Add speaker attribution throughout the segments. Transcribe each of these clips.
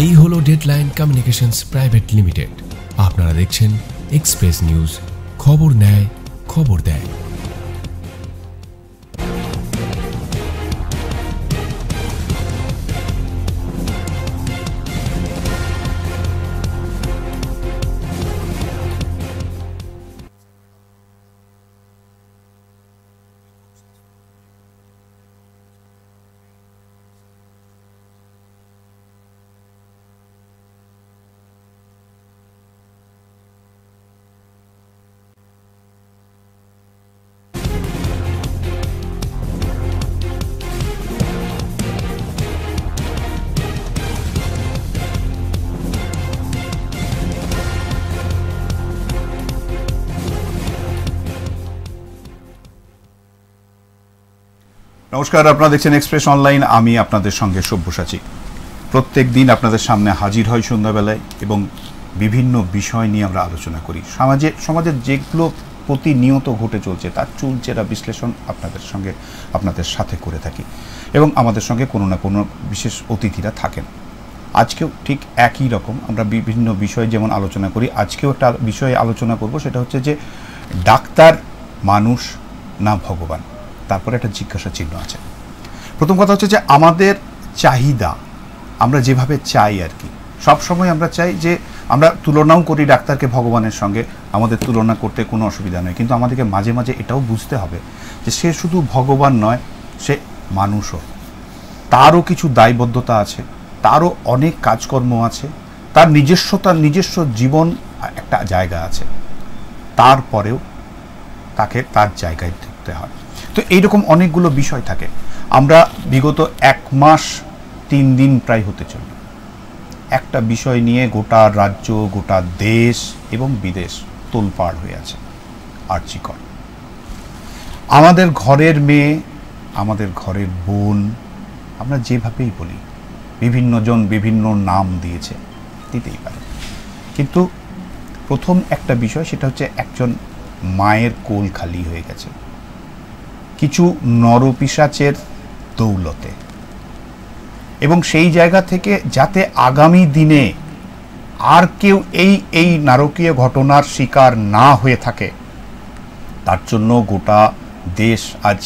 Speaker 1: এই হলো deadline communications private limited. আপনারা দেখছেন এক্সপ্রেস নিউজ, খবর নেয় খবর দেয়।
Speaker 2: নমস্কার, আপনারা দেখছেন এক্সপ্রেস অনলাইন। আমি আপনাদের সঙ্গে সব্যসাচী। প্রত্যেক দিন আপনাদের সামনে হাজির হয় সন্ধ্যাবেলায় এবং বিভিন্ন বিষয় নিয়ে আমরা আলোচনা করি। সমাজের যেগুলো প্রতিনিয়ত ঘটে চলছে তার চুলচেরা বিশ্লেষণ আপনাদের সাথে করে থাকি এবং আমাদের সঙ্গে কোনো না কোনো বিশেষ অতিথিরা থাকেন। আজকেও ঠিক একই রকম আমরা বিভিন্ন বিষয় যেমন আলোচনা করি, আজকেও একটা বিষয়ে আলোচনা করব, সেটা হচ্ছে যে ডাক্তার মানুষ না ভগবান। তারপরে একটা জিজ্ঞাসা চিহ্ন আছে। প্রথম কথা হচ্ছে যে আমাদের চাহিদা, আমরা যেভাবে চাই আর কি, সবসময় আমরা চাই যে আমরা তুলনাও করি ডাক্তারকে ভগবানের সঙ্গে, আমাদের তুলনা করতে কোনো অসুবিধা নয়, কিন্তু আমাদেরকে মাঝে মাঝে এটাও বুঝতে হবে যে সে শুধু ভগবান নয়, সে মানুষও। তারও কিছু দায়বদ্ধতা আছে, তারও অনেক কাজকর্ম আছে, তার নিজস্ব জীবন একটা জায়গা আছে, তারপরেও তাকে তার জায়গায় থাকতে হয়। তো এইরকম অনেকগুলো বিষয় থাকে। আমরা বিগত 1 মাস 3 দিন প্রায় হতে চলি একটা বিষয় নিয়ে গোটা রাজ্য, গোটা দেশ এবং বিদেশ তোলপাড় হয়ে আছে। আরজি কর, আমাদের ঘরের মেয়ে, আমাদের ঘরের বোন, আমরা যেভাবেই বলি, বিভিন্ন জন বিভিন্ন নাম দিতেই পারে, কিন্তু প্রথম একটা বিষয় সেটা হচ্ছে একজন মায়ের কোল খালি হয়ে গেছে কিছু নরপিশাচের দৌলতে, এবং সেই জায়গা থেকে যাতে আগামী দিনে আর কেউ এই নারকীয় ঘটনার শিকার না হয়ে থাকে, তার জন্য গোটা দেশ আজ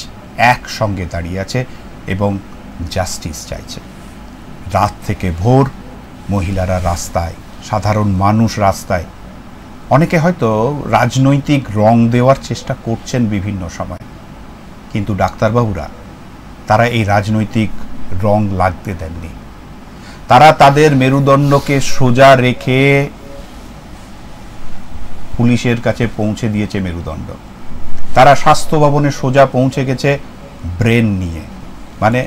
Speaker 2: একসঙ্গে দাঁড়িয়ে আছে এবং জাস্টিস চাইছে। রাত থেকে ভোর মহিলারা রাস্তায়, সাধারণ মানুষ রাস্তায়, অনেকে হয়তো রাজনৈতিক রং দেওয়ার চেষ্টা করছেন বিভিন্ন সময়, কিন্তু ডাক্তারবাবুরা তারা এই রাজনৈতিক রং লাগতে দেননি। তারা তাদের মেরুদণ্ডকে সোজা রেখে পুলিশের কাছে পৌঁছে দিয়েছে মেরুদণ্ড। তারা স্বাস্থ্য ভবনে সোজা পৌঁছে গেছে ব্রেন নিয়ে, মানে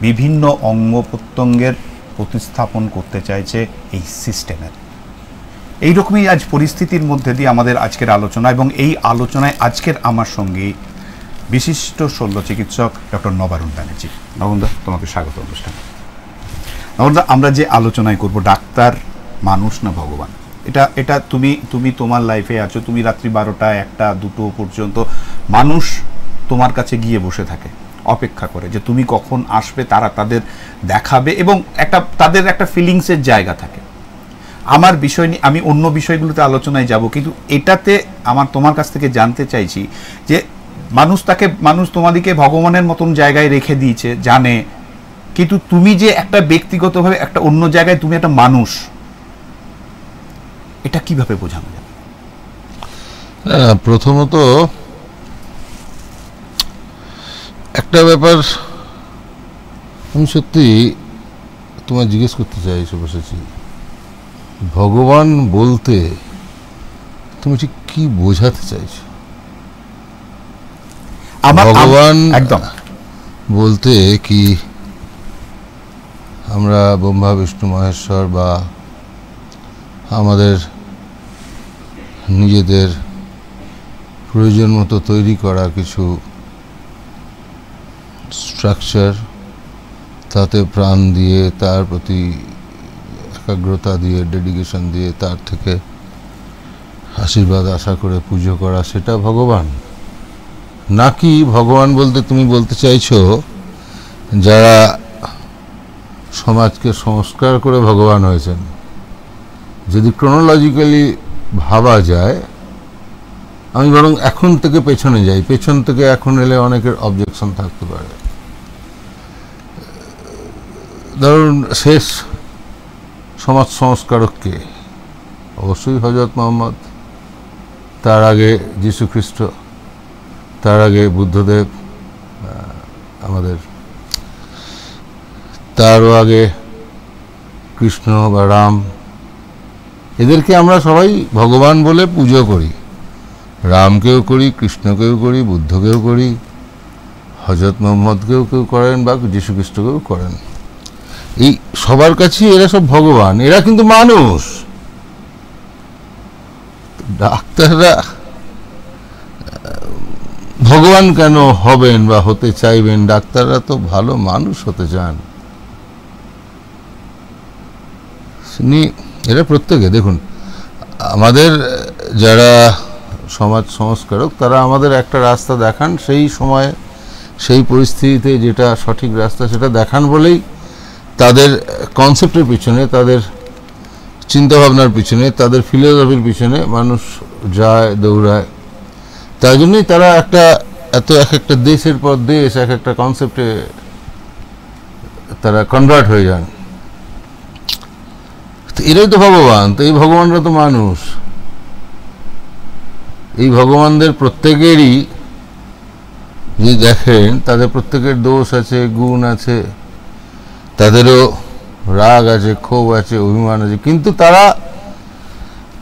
Speaker 2: বিভিন্ন অঙ্গ প্রত্যঙ্গের প্রতিস্থাপন করতে চাইছে এই সিস্টেমের। এইরকমই আজ পরিস্থিতির মধ্যে দিয়ে আমাদের আজকের আলোচনা, এবং এই আলোচনায় আজকের আমার সঙ্গে বিশিষ্ট শল্য চিকিৎসক ডক্টর নবারুণ ব্যানার্জি। নবরুণদা, তোমাকে স্বাগত অনুষ্ঠানে। নবরুণদা, আমরা যে আলোচনায় করব ডাক্তার মানুষ না ভগবান, এটা তুমি তোমার লাইফে আছো, তুমি রাত্রি 12টা 1টা 2টো পর্যন্ত মানুষ তোমার কাছে গিয়ে বসে থাকে, অপেক্ষা করে যে তুমি কখন আসবে, তারা তাদের দেখাবে এবং তাদের একটা ফিলিংসের জায়গা থাকে। আমার বিষয় নিয়ে আমি অন্য বিষয়গুলোতে আলোচনায় যাব, কিন্তু এটাতে তোমার কাছ থেকে জানতে চাইছি যে মানুষ তোমাদেরকে ভগবানের মতন জায়গায় রেখে দিয়েছে, জানে, কিন্তু তুমি যে একটা ব্যক্তিগতভাবে একটা অন্য জায়গায় তুমি একটা মানুষ, এটা কিভাবে বোঝানো যাবে?
Speaker 3: প্রথমত একটা ব্যাপার আমি সত্যি তোমায় জিজ্ঞেস করতে চাই বসেছি, ভগবান বলতে তুমি ঠিক কি বোঝাতে চাইছো? ভগবান একদম বলতে কি আমরা ব্রহ্মা বিষ্ণু মহেশ্বর বা আমাদের নিজেদের প্রয়োজন মতো তৈরি করা কিছু স্ট্রাকচার, তাতে প্রাণ দিয়ে, তার প্রতি একাগ্রতা দিয়ে, ডেডিকেশন দিয়ে, তার থেকে আশীর্বাদ আশা করে পুজো করা, সেটা ভগবান? নাকি ভগবান বলতে তুমি বলতে চাইছো যারা সমাজকে সংস্কার করে ভগবান হয়েছেন। যদি ক্রোনোলজিক্যালি ভাবা যায়, আমি বরং এখন থেকে পেছনে যাই, পেছন থেকে এখন এলে অনেকের অবজেকশন থাকতে পারে। ধরুন শেষ সমাজ সংস্কারক কে? অবশ্যই হযরত মুহাম্মদ, তার আগে যীশু খ্রিস্ট, তার আগে বুদ্ধদেব, আমাদের তারও আগে কৃষ্ণ বা রাম। এদেরকে আমরা সবাই ভগবান বলে পুজো করি। রামকেও করি, কৃষ্ণকেও করি, বুদ্ধকেও করি, হযরত মুহাম্মদকেও কেউ করেন বা যীশু খ্রিস্টকেও করেন। এই সবার কাছে এরা সব ভগবান, এরা কিন্তু মানুষ। ডাক্তাররা ভগবান কেন হবেন বা হতে চাইবেন? ডাক্তাররা তো ভালো মানুষ হতে চান। এরা প্রত্যেকে দেখুন, আমাদের যারা সমাজ সংস্কারক তারা আমাদের একটা রাস্তা দেখান, সেই সময়ে সেই পরিস্থিতিতে যেটা সঠিক রাস্তা সেটা দেখান বলেই তাদের কনসেপ্টের পিছনে, তাদের চিন্তাভাবনার পিছনে, তাদের ফিলোসফির পিছনে মানুষ যায়, দৌড়ায়। তাই জন্যই তারা এক একটা দেশের পর দেশ এক একটা কনসেপ্টে তারা কনভার্ট হয়ে যান। এরাই তো ভগবান। তো এই ভগবানরা তো মানুষ। এই ভগবানদের প্রত্যেকেরই যদি দেখেন, তাদের প্রত্যেকের দোষ আছে, গুণ আছে, তাদেরও রাগ আছে, ক্ষোভ আছে, অভিমান আছে, কিন্তু তারা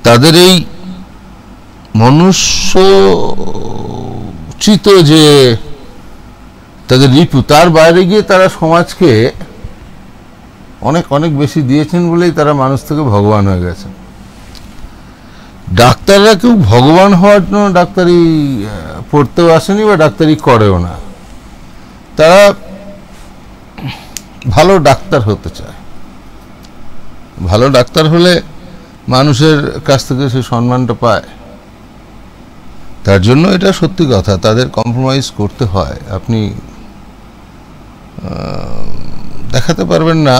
Speaker 3: তাদের এই মনুষ্যচিত যে তাদের রিপু, তার বাইরে গিয়ে তারা সমাজকে অনেক অনেক বেশি দিয়েছেন বলেই তারা মানুষ থেকে ভগবান হয়ে গেছেন। ডাক্তাররা কেউ ভগবান হওয়ার জন্য ডাক্তারি পড়তেও আসেনি বা ডাক্তারি করেও না। তারা ভালো ডাক্তার হতে চায়। ভালো ডাক্তার হলে মানুষের কাছ থেকে সে সম্মানটা পায়। তার জন্য এটা সত্যি কথা, তাদের কম্প্রোমাইজ করতে হয়। আপনি দেখাতে পারবেন না,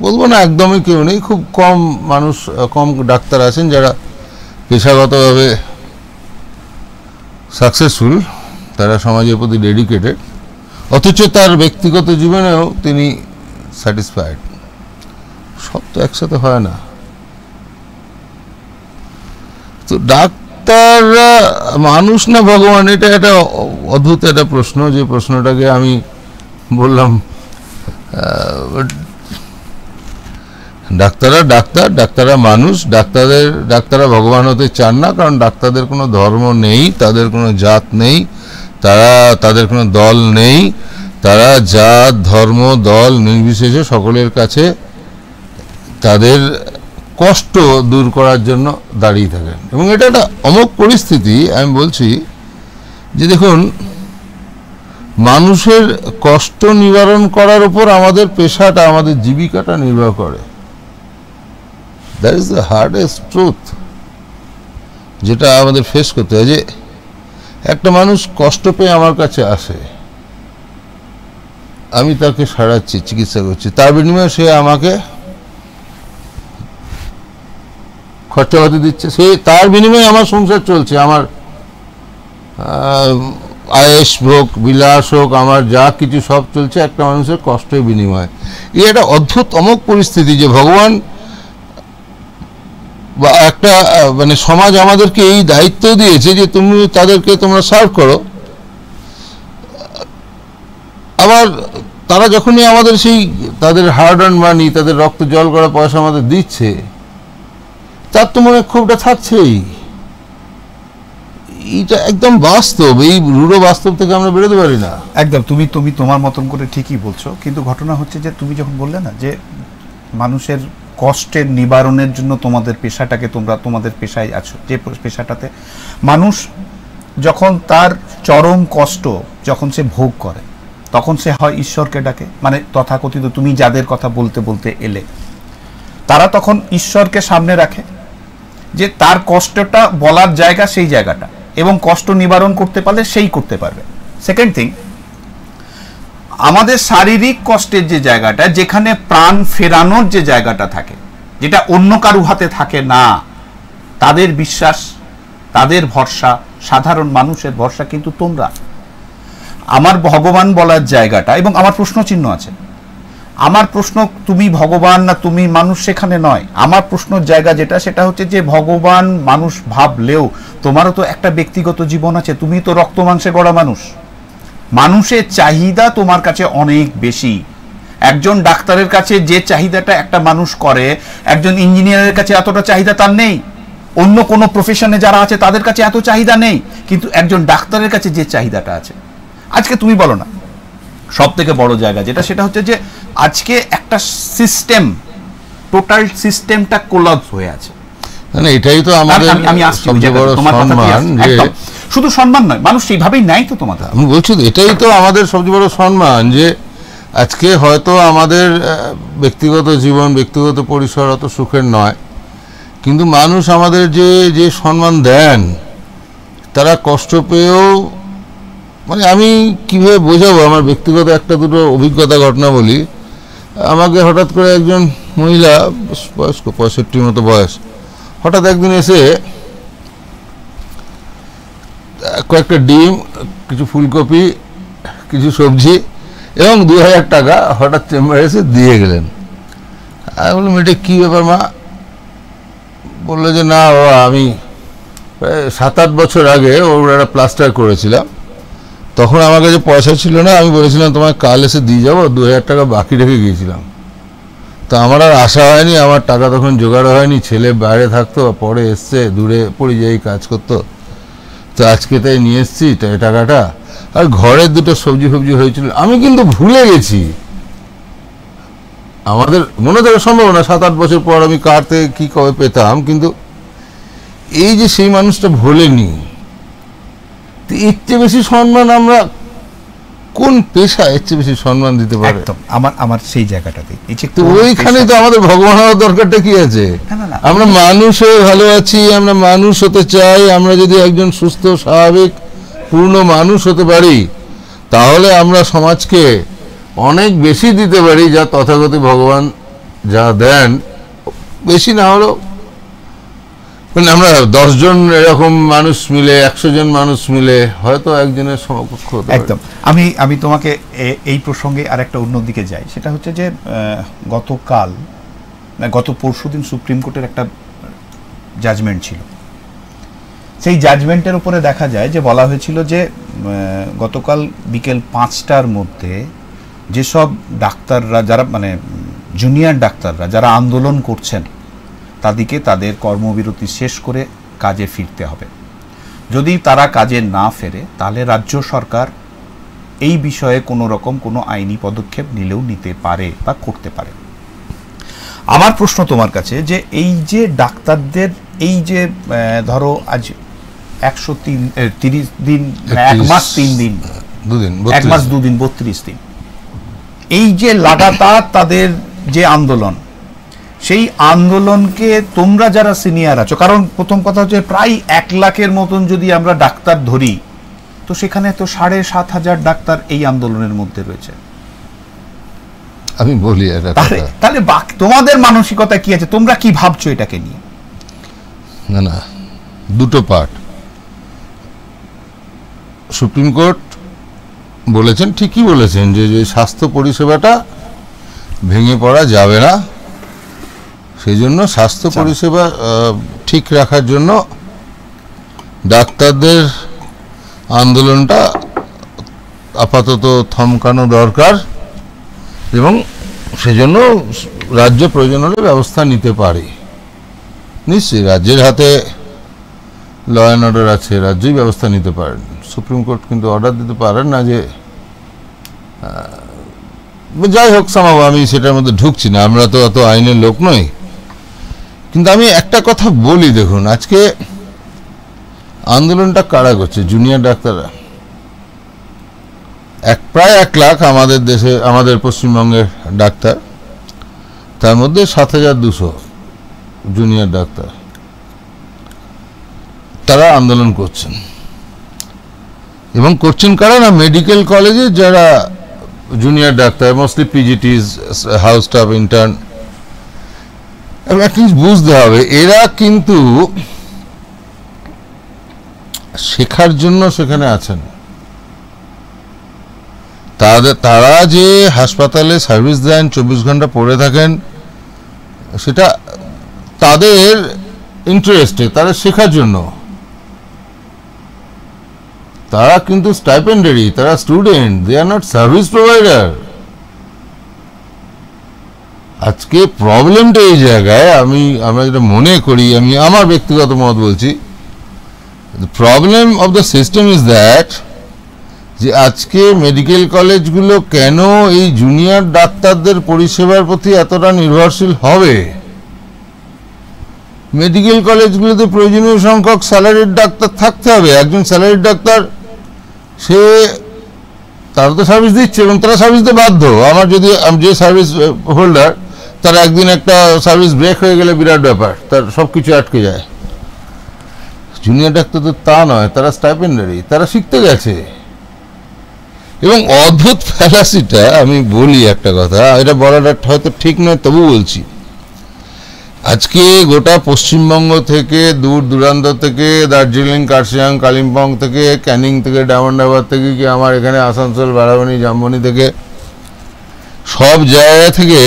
Speaker 3: বলবো না একদমই কেউ নেই, খুব কম মানুষ, কম ডাক্তার আছেন যারা পেশাগতভাবে সাকসেসফুল, তারা সমাজের প্রতি ডেডিকেটেড, অথচ তার ব্যক্তিগত জীবনেও তিনি স্যাটিসফাইড। সব তো একসাথে হয় না। তো ডাক্তাররা মানুষ না ভগবান, এটা একটা অদ্ভুত একটা প্রশ্ন, যে প্রশ্নটাকে আমি বললাম ডাক্তাররা মানুষ, ডাক্তাররা ভগবান হতে চান না, কারণ ডাক্তারদের কোনো ধর্ম নেই, তাদের কোনো জাত নেই, তাদের কোনো দল নেই। তারা জাত, ধর্ম, দল নির্বিশেষে সকলের কাছে তাদের কষ্ট দূর করার জন্য দাঁড়িয়ে থাকেন। এবং এটা একটা অমোঘ পরিস্থিতি। আমি বলছি যে দেখুন, মানুষের কষ্ট নিবারণ করার উপর আমাদের পেশাটা, আমাদের জীবিকাটা নির্ভর করে। That is the hardest truth, যেটা আমাদের ফেস করতে হয়। যে একটা মানুষ কষ্ট পেয়ে আমার কাছে আসে, আমি তাকে সারাচ্ছি, চিকিৎসা করছি, তার বিনিময়ে সে আমাকে খরচাপাতি দিচ্ছে, সে তার বিনিময়ে আমার সংসার চলছে, আমার আয়েস হোক, বিলাস হোক, আমার যা কিছু সব চলছে একটা মানুষের কষ্টের বিনিময়ে। এই একটা অদ্ভুত অমোঘ পরিস্থিতি যে ভগবান বা একটা মানে সমাজ আমাদেরকে এই দায়িত্ব দিয়েছে যে তোমরা সার্ভ করো। আবার তারা যখনই আমাদের সেই তাদের হার্ড আর্ন মানি, তাদের রক্ত জল করা পয়সা আমাদের দিচ্ছে, তার তো মনে ক্ষোভটা থাকছেই। এটা একদম বাস্তব, এই রূঢ় বাস্তব থেকে আমরা বেরোতে পারি না।
Speaker 2: একদম তুমি তোমার মতন করে ঠিকই বলছো, কিন্তু ঘটনা হচ্ছে যে তুমি যখন বললে না যে মানুষের কষ্টের নিবারণের জন্য তোমাদের পেশাটাকে, তোমাদের পেশায় আছো, যে পেশাটাতে মানুষ যখন তার চরম কষ্ট যখন সে ভোগ করে, তখন সে হয় ঈশ্বরকে ডাকে। মানে তথাকথিত তুমি যাদের কথা বলতে বলতে এলে, তারা তখন ঈশ্বরকে সামনে রাখে যে তার কষ্টটা বলার জায়গা সেই জায়গাটা, এবং কষ্ট নিবারণ করতে পারলে সেই করতে পারবে। সেকেন্ড থিং, আমাদের শারীরিক কষ্টের যে জায়গাটা, যেখানে প্রাণ ফেরানোর যে জায়গাটা থাকে, যেটা অন্য কারো হাতে থাকে না, তাদের বিশ্বাস, তাদের ভরসা, সাধারণ মানুষের ভরসা কিন্তু তোমরা। আমার ভগবান বলার জায়গাটা, এবং আমার প্রশ্ন চিহ্ন আছে, আমার প্রশ্ন তুমি ভগবান না তুমি মানুষ সেখানে নয়। আমার প্রশ্নের জায়গা যেটা, সেটা হচ্ছে যে ভগবান মানুষ ভাবলেও তোমারও তো একটা ব্যক্তিগত জীবন আছে, তুমি তো রক্ত মাংসে গড়া মানুষ, মানুষের চাহিদা তোমার কাছে অনেক বেশি। একজন ডাক্তারের কাছে যে চাহিদাটা একটা মানুষ করে, একজন ইঞ্জিনিয়ারের কাছে এতটা চাহিদা তার নেই, অন্য কোনো প্রফেশনে যারা আছে তাদের কাছে এত চাহিদা নেই, কিন্তু একজন ডাক্তারের কাছে যে চাহিদাটা আছে, আজকে তুমি বলো না সব থেকে বড় জায়গা যেটা, সেটা হচ্ছে যে আজকে একটা সিস্টেম, টোটাল সিস্টেমটা কোলাপস হয়ে আছে।
Speaker 3: মানে এটাই তো আমাদের
Speaker 2: আমি আসছি
Speaker 3: সবচেয়ে বড় সম্মান, যে
Speaker 2: শুধু সম্মান নয়, মানুষ সেইভাবেই নেয় তো তোমাদের।
Speaker 3: আমি বলছি এটাই তো আমাদের সবচেয়ে বড় সম্মান, যে আজকে হয়তো আমাদের ব্যক্তিগত জীবন, ব্যক্তিগত পরিসর অত সুখের নয়, কিন্তু মানুষ আমাদের যে সম্মান দেন, তারা কষ্ট পেয়েও, মানে আমি কিভাবে বোঝাবো, আমার ব্যক্তিগত একটা দুটো অভিজ্ঞতা ঘটনা বলি। আমাকে হঠাৎ করে একজন মহিলা, বয়স্ক 65 মতো বয়স, হঠাৎ একদিন এসে কয়েকটা ডিম, কিছু ফুলকপি, কিছু সবজি এবং 2000 টাকা হঠাৎ চেম্বারে এসে দিয়ে গেলেন। আমি বললাম, এটা কী ব্যাপার মা? বললো যে না বাবা, আমি প্রায় 7-8 বছর আগে ওর একটা প্লাস্টার করেছিলাম, তখন আমার কাছে পয়সা ছিল না, আমি বলেছিলাম তোমায় কাল এসে দিয়ে যাবো, 2000 টাকা বাকি রেখে গিয়েছিলাম। তো আমার আর আশা হয়নি, আমার টাকা তখন জোগাড় হয়নি, ছেলে বাইরে থাকতো, পরে এসছে, দূরে পরিযায়ী কাজ করতো, তো আজকে তাই নিয়ে এসছি টাকাটা। আর ঘরের দুটো সবজি হয়েছিল, আমি কিন্তু ভুলে গেছি। আমাদের মনে থাকা সম্ভব না, 7-8 বছর পর আমি কার থেকে কী কবে পেতাম, কিন্তু এই যে সেই মানুষটা ভোলেনি, এর চেয়ে বেশি সম্মান আমরা কোন পেশা এর চেয়ে বেশি সম্মান দিতে পারে?
Speaker 2: একদম আমার সেই জায়গাটাতে,
Speaker 3: তো ওইখানে তো আমাদের ভগবান হওয়ার দরকারটা কি আছে? আমরা মানুষ হয়ে ভালো আছি, আমরা মানুষ হতে চাই। আমরা যদি একজন সুস্থ স্বাভাবিক পূর্ণ মানুষ হতে পারি, তাহলে আমরা সমাজকে অনেক বেশি দিতে পারি, যা তথাগত ভগবান যা দেন, বেশি না হলেও। মানে আমরা 10 জন এরকম মানুষ মিলে, 100 জন মানুষ মিলে হয়তো একজনের সমকক্ষ হতে পারে।
Speaker 2: একদম। আমি তোমাকে এই প্রসঙ্গে আর একটা অন্যদিকে যাই, সেটা হচ্ছে যে গত পরশুদিন সুপ্রিম কোর্টের একটা জাজমেন্ট ছিল। সেই জাজমেন্টের উপরে দেখা যায় যে বলা হয়েছিল যে গতকাল বিকেল 5টার মধ্যে যেসব ডাক্তাররা, যারা মানে জুনিয়র ডাক্তাররা যারা আন্দোলন করছেন, তাদেরকে তাদের কর্মবিরতি শেষ করে কাজে ফিরতে হবে। যদি তারা কাজে না ফেরে, তাহলে রাজ্য সরকার এই বিষয়ে কোনো রকম কোনো আইনি পদক্ষেপ নিলেও নিতে পারে বা করতে পারে। আমার প্রশ্ন তোমার কাছে, যে এই যে ডাক্তারদের এই যে ধরো আজ 130 দিন, 1 মাস 3 দিন, 1 মাস 2 দিন, 32 দিন, এই যে লাগাতার তাদের যে আন্দোলন, সেই আন্দোলনকে তোমরা যারা সিনিয়র আছো, কারণ প্রথম কথা হচ্ছে প্রায় 1 লাখের মতন যদি আমরা ডাক্তার ধরি, তো সেখানে তো 7,500 ডাক্তার এই আন্দোলনের মধ্যে রয়েছে।
Speaker 3: আমি বলি
Speaker 2: তাহলে তোমাদের মানসিকতা কি আছে, তোমরা কি ভাবছো এটাকে নিয়ে?
Speaker 3: না, দুটো পার্ট। সুপ্রিম কোর্ট বলেছেন, ঠিকই বলেছেন, যে স্বাস্থ্য পরিষেবাটা ভেঙে পড়া যাবে না, সেই জন্য স্বাস্থ্য পরিষেবা ঠিক রাখার জন্য ডাক্তারদের আন্দোলনটা আপাতত থমকানো দরকার, এবং সেজন্য রাজ্য প্রয়োজন হলে ব্যবস্থা নিতে পারে। নিশ্চয়ই রাজ্যের হাতে ল অ্যান্ড অর্ডার আছে, রাজ্যই ব্যবস্থা নিতে পারেন। সুপ্রিম কোর্ট কিন্তু অর্ডার দিতে পারেন না যে, যাই হোক, সামাব আমি সেটার মধ্যে ঢুকছি না, আমরা তো অত আইনের লোক নই। কিন্তু আমি একটা কথা বলি, দেখুন আজকে আন্দোলনটা কারা করছে? জুনিয়র ডাক্তাররা। প্রায় 1 লাখ আমাদের দেশে, আমাদের পশ্চিমবঙ্গের ডাক্তার, তার মধ্যে 7,200 জুনিয়র ডাক্তার, তারা আন্দোলন করছেন। এবং করছেন কারা? না, মেডিকেল কলেজে যারা junior doctor, mostly PGTs, house staff, intern. একটা জিনিস বুঝতে হবে, এরা কিন্তু শেখার জন্য সেখানে আছেন। তারা যে হাসপাতালে সার্ভিস দেন, 24 ঘন্টা পড়ে থাকেন, সেটা তাদের ইন্টারেস্টে, তারা শেখার জন্য। তারা কিন্তু স্টাইপেন্ডারি, তারা student, they are not service provider. আজকে প্রবলেমটা এই জায়গায়, আমরা যেটা মনে করি, আমি আমার ব্যক্তিগত মত বলছি, the problem of the system is that যে আজকে মেডিকেল কলেজগুলো কেন এই জুনিয়র ডাক্তারদের পরিষেবার প্রতি এতটা নির্ভরশীল হবে? মেডিকেল কলেজগুলোতে প্রয়োজনীয় সংখ্যক স্যালারিড ডাক্তার থাকতে হবে। একজন স্যালারিড ডাক্তার, তারা তো সার্ভিস দিচ্ছে এবং তারা সার্ভিস দিতে বাধ্য। আমার যদি যে সার্ভিস হোল্ডার, তার একদিন একটা সার্ভিস ব্রেক হয়ে গেলে বিরাট ব্যাপার, তার সব কিছু আটকে যায়। জুনিয়র ডাক্তার তো তা নয়, তারা স্টাইপেন্ডারি, তারা শিখতে গেছে। এবং অদ্ভুত ফ্যালাসিটা আমি বলি একটা কথা, এটা বলাটা হয়তো ঠিক নয়, তবু বলছি। আজকে গোটা পশ্চিমবঙ্গ থেকে, দূর দূরান্ত থেকে, দার্জিলিং, কার্শিয়াং, কালিম্পং থেকে, ক্যানিং থেকে, ডায়মন্ড হারবার থেকে, কি আমার এখানে আসানসোল, বারাবণী, জামবনি থেকে, সব জায়গা থেকে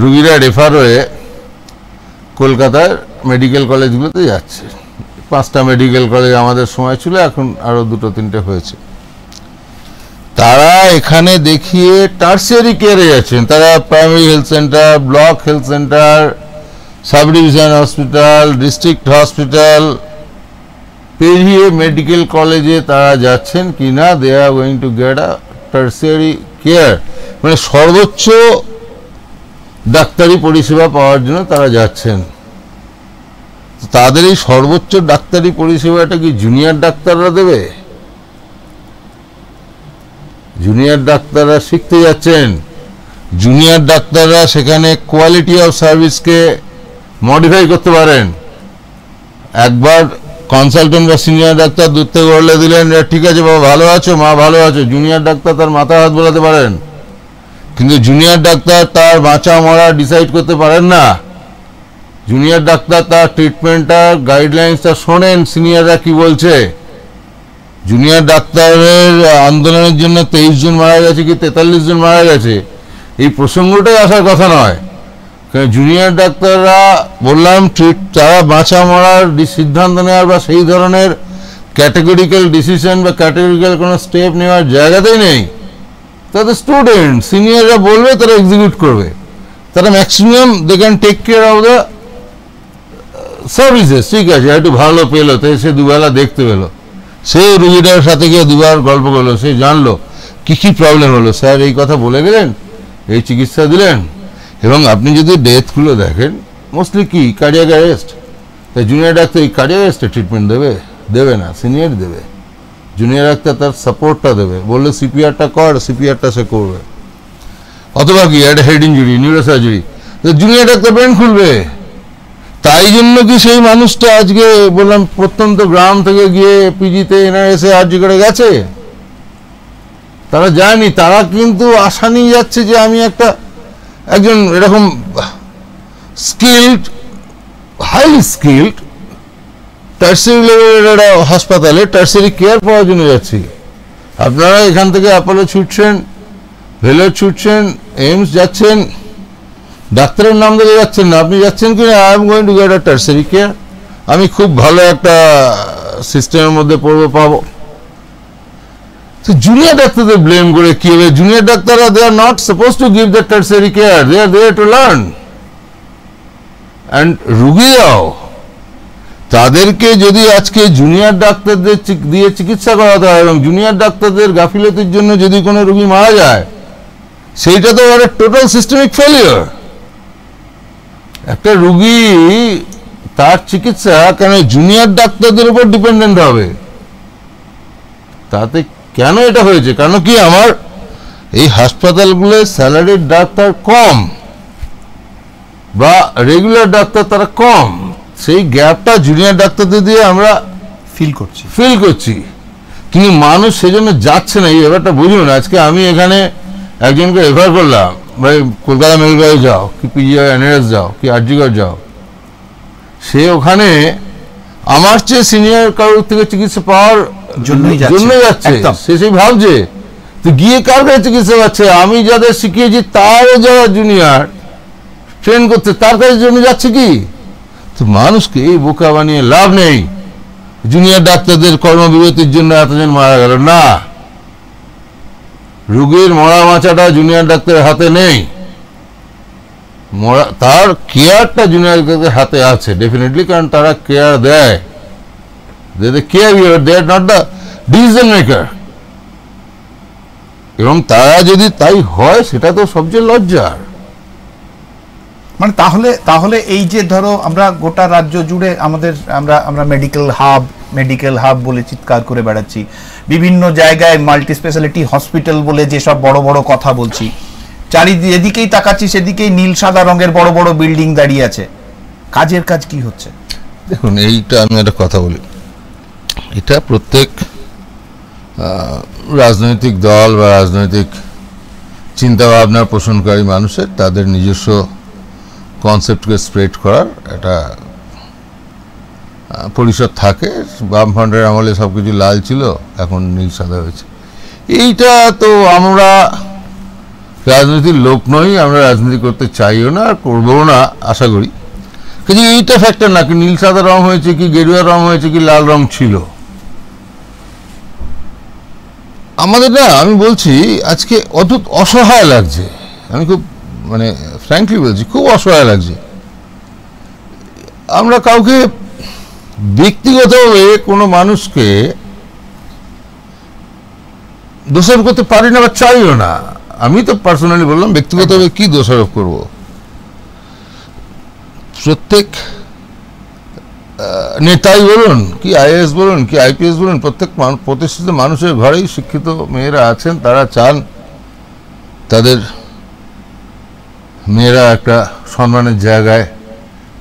Speaker 3: রুগীরা রেফার হয়ে কলকাতার মেডিকেল কলেজগুলোতে যাচ্ছে। 5টা মেডিকেল কলেজ আমাদের সময় ছিল, এখন আরও 2-3টে হয়েছে। তারা এখানে দেখিয়ে টার্সিয়ারি কেয়ারে যাচ্ছেন। তারা primary health centre, block health centre, subdivision hospital, district hospital পেরিয়ে মেডিকেল কলেজে তারা যাচ্ছেন কিনা, they are going to get a tertiary care, মানে সর্বোচ্চ ডাক্তারি পরিষেবা পাওয়ার জন্য তারা যাচ্ছেন। তাদের এই সর্বোচ্চ ডাক্তারি পরিষেবাটা কি জুনিয়র ডাক্তাররা দেবে? জুনিয়র ডাক্তাররা শিখতে যাচ্ছেন, জুনিয়র ডাক্তাররা সেখানে কোয়ালিটি অফ সার্ভিসকে মডিফাই করতে পারেন। একবার কনসালটেন্ট বা সিনিয়র ডাক্তার দূর থেকে বলে দিলেন, ঠিক আছে বাবা ভালো আছো, মা ভালো আছো, জুনিয়র ডাক্তার তার মাথা হাত বোলাতে পারেন, কিন্তু জুনিয়র ডাক্তার তার বাঁচা মরা ডিসাইড করতে পারেন না। জুনিয়র ডাক্তার তার ট্রিটমেন্টটা, গাইডলাইন্সটা শোনেন সিনিয়ররা কি বলছে। জুনিয়র ডাক্তারের আন্দোলনের জন্য 23 জন মারা গেছে কি 43 জন মারা গেছে, এই প্রসঙ্গটাই আসার কথা নয়। কারণ জুনিয়র ডাক্তাররা, বললাম, তারা বাঁচা মরার সিদ্ধান্ত নেওয়ার বা সেই ধরনের ক্যাটেগরিক্যাল ডিসিশন বা ক্যাটেগরিক্যাল কোনো স্টেপ নেওয়ার জায়গাতেই নেই। তাদের স্টুডেন্ট, সিনিয়ররা বলবে, তারা এক্সিকিউট করবে। তারা maximum they can take care of the services. ঠিক আছে, একটু ভালো পেলো, তাই সে দুবেলা দেখতে পেলো, সে রুগীটার সাথে গিয়ে দুবার গল্প করলো, সে জানলো কি প্রবলেম হলো, স্যার এই কথা বলে গেলেন, এই চিকিৎসা দিলেন। এবং আপনি যদি ডেথগুলো দেখেন, মোস্টলি কি কার্ডিয়াক অ্যারেস্ট। তাই জুনিয়র ডাক্তার এই কার্ডিয়াক অ্যারেস্টে ট্রিটমেন্ট দেবে না, সিনিয়র দেবে। জুনিয়র ডাক্তার তার সাপোর্টটা দেবে, বললে সিপিআরটা কর, সিপিআরটা সে করবে। অথবা কি একটা head injury, neurosurgery, junior doctor brain খুলবে। তাই জন্য কি সেই মানুষটা আজকে বললাম প্রত্যন্ত গ্রাম থেকে গিয়ে পিজিতে এনআরএসে আরজি করে গেছে? তারা যায়নি। তারা কিন্তু আশা নিয়ে যাচ্ছে যে আমি একজন এরকম স্কিল্ড, হাইলি স্কিল্ড টার্সিয়ারি লেভেলের একটা হাসপাতালে টার্সিয়ারি কেয়ার পাওয়ার জন্য যাচ্ছি। আপনারা এখান থেকে অ্যাপোলো ছুটছেন, ভেলোর ছুটছেন, এইমস যাচ্ছেন, ডাক্তারের নাম ধরে যাচ্ছেন না, আপনি যাচ্ছেন কি না, I am going to get a tertiary care, আমি খুব ভালো একটা সিস্টেমের মধ্যে পাবো। তো জুনিয়র ডাক্তারদের ব্লেম করে কি হবে? জুনিয়র ডাক্তাররা, they are not suppose to give the tertiary care, they are there to learn. And রুগীরাও, তাদেরকে যদি আজকে জুনিয়র ডাক্তারদের দিয়ে চিকিৎসা করাতে হয় এবং জুনিয়র ডাক্তারদের গাফিলতির জন্য যদি কোনো রুগী মারা যায়, সেইটা তো একটা টোটাল সিস্টেমিক ফেলিওর। একটা রুগী তার চিকিৎসা কেন জুনিয়র ডাক্তারদের উপর ডিপেন্ডেন্ট হবে? তাতে কেন এটা হয়েছে? কারণ কি আমার এই হাসপাতালগুলোয় স্যালারিড ডাক্তার কম বা রেগুলার ডাক্তার তারা কম, সেই গ্যাপটা জুনিয়র ডাক্তারদের দিয়ে আমরা ফিল করছি। কিন্তু মানুষ সেজন্য যাচ্ছে না, এই ব্যাপারটা বুঝুন। আজকে আমি এখানে একজনকে রেফার করলাম, ভাই কলকাতা মেডিকেল কলেজ যাও, কি পিজিআই এনআরএস যাও, কি আরজিকর যাও, সে ওখানে আমার চেয়ে সিনিয়র কারোর থেকে চিকিৎসা পাওয়ার জন্যই যাচ্ছে। সে সেই ভাবছে তো গিয়ে কার কাছে চিকিৎসা পাচ্ছে, আমি যাদের শিখিয়েছি তারও যারা জুনিয়র ট্রেন করতে তার কাছে জন্য যাচ্ছে কি? তো মানুষকে এই বোকা বানিয়ে লাভ নেই। জুনিয়র ডাক্তারদের কর্মবিরতির জন্য এতজন মারা গেল না, রোগীর মরা বাঁচাটা জুনিয়র ডাক্তারের হাতে নেই, তার কেয়ারটা জুনিয়র ডাক্তারের হাতে আছে ডেফিনেটলি, কারণ তারা কেয়ার দেয়, they are not the decision maker. এবং তারা যদি তাই হয় সেটা তো সবচেয়ে লজ্জার।
Speaker 2: মানে তাহলে এই যে ধরো আমরা গোটা রাজ্য জুড়ে আমরা মেডিকেল হাব বলে চিৎকার করে বেড়াচ্ছি, বিভিন্ন জায়গায় মাল্টি স্পেশালিটি হসপিটাল বলে যেসব বড় বড় কথা বলছি, যেদিকেই তাকাচ্ছি সেদিকেই নীল সাদা রঙের বড় বড় বিল্ডিং দাঁড়িয়ে আছে, কাজের কাজ কি হচ্ছে?
Speaker 3: দেখুন, এইটা আমি একটা কথা বলি, এটা প্রত্যেক রাজনৈতিক দল বা রাজনৈতিক চিন্তা ভাবনার পোষণকারী মানুষের তাদের নিজস্ব কনসেপ্টকে স্প্রেড করার একটা পরিষদ থাকে। বামফ্রন্টের আমলে সব কিছু লাল ছিল, এখন নীল সাদা হয়েছে। এইটা তো আমরা রাজনীতির লোক নই, আমরা রাজনীতি করতে চাইও না, আর করবো না আশা করি। কিন্তু এইটা ফ্যাক্টর না কি নীল সাদা রং হয়েছে, কি গেরুয়া রং হয়েছে, কি লাল রং ছিল। আমাদের না, আমি বলছি আজকে অদ্ভুত অসহায় লাগছে, আমি খুব মানে ফ্র্যাঙ্কলি বলছি, খুব অসহায় লাগছে। আমরা কাউকে ব্যক্তিগতভাবে কোনো মানুষকে দোষারোপ করতে পারি না বা চাইও না। আমি তো পার্সোনালি বললাম, ব্যক্তিগতভাবে কি দোষারোপ করব? প্রত্যেক নেতাই বলুন, কি আইএএস বলুন, কি আইপিএস বলুন, প্রত্যেক প্রতিষ্ঠিত মানুষের ঘরেই শিক্ষিত মেয়েরা আছেন, তারা চান তাদের মেয়েরা একটা সম্মানের জায়গায়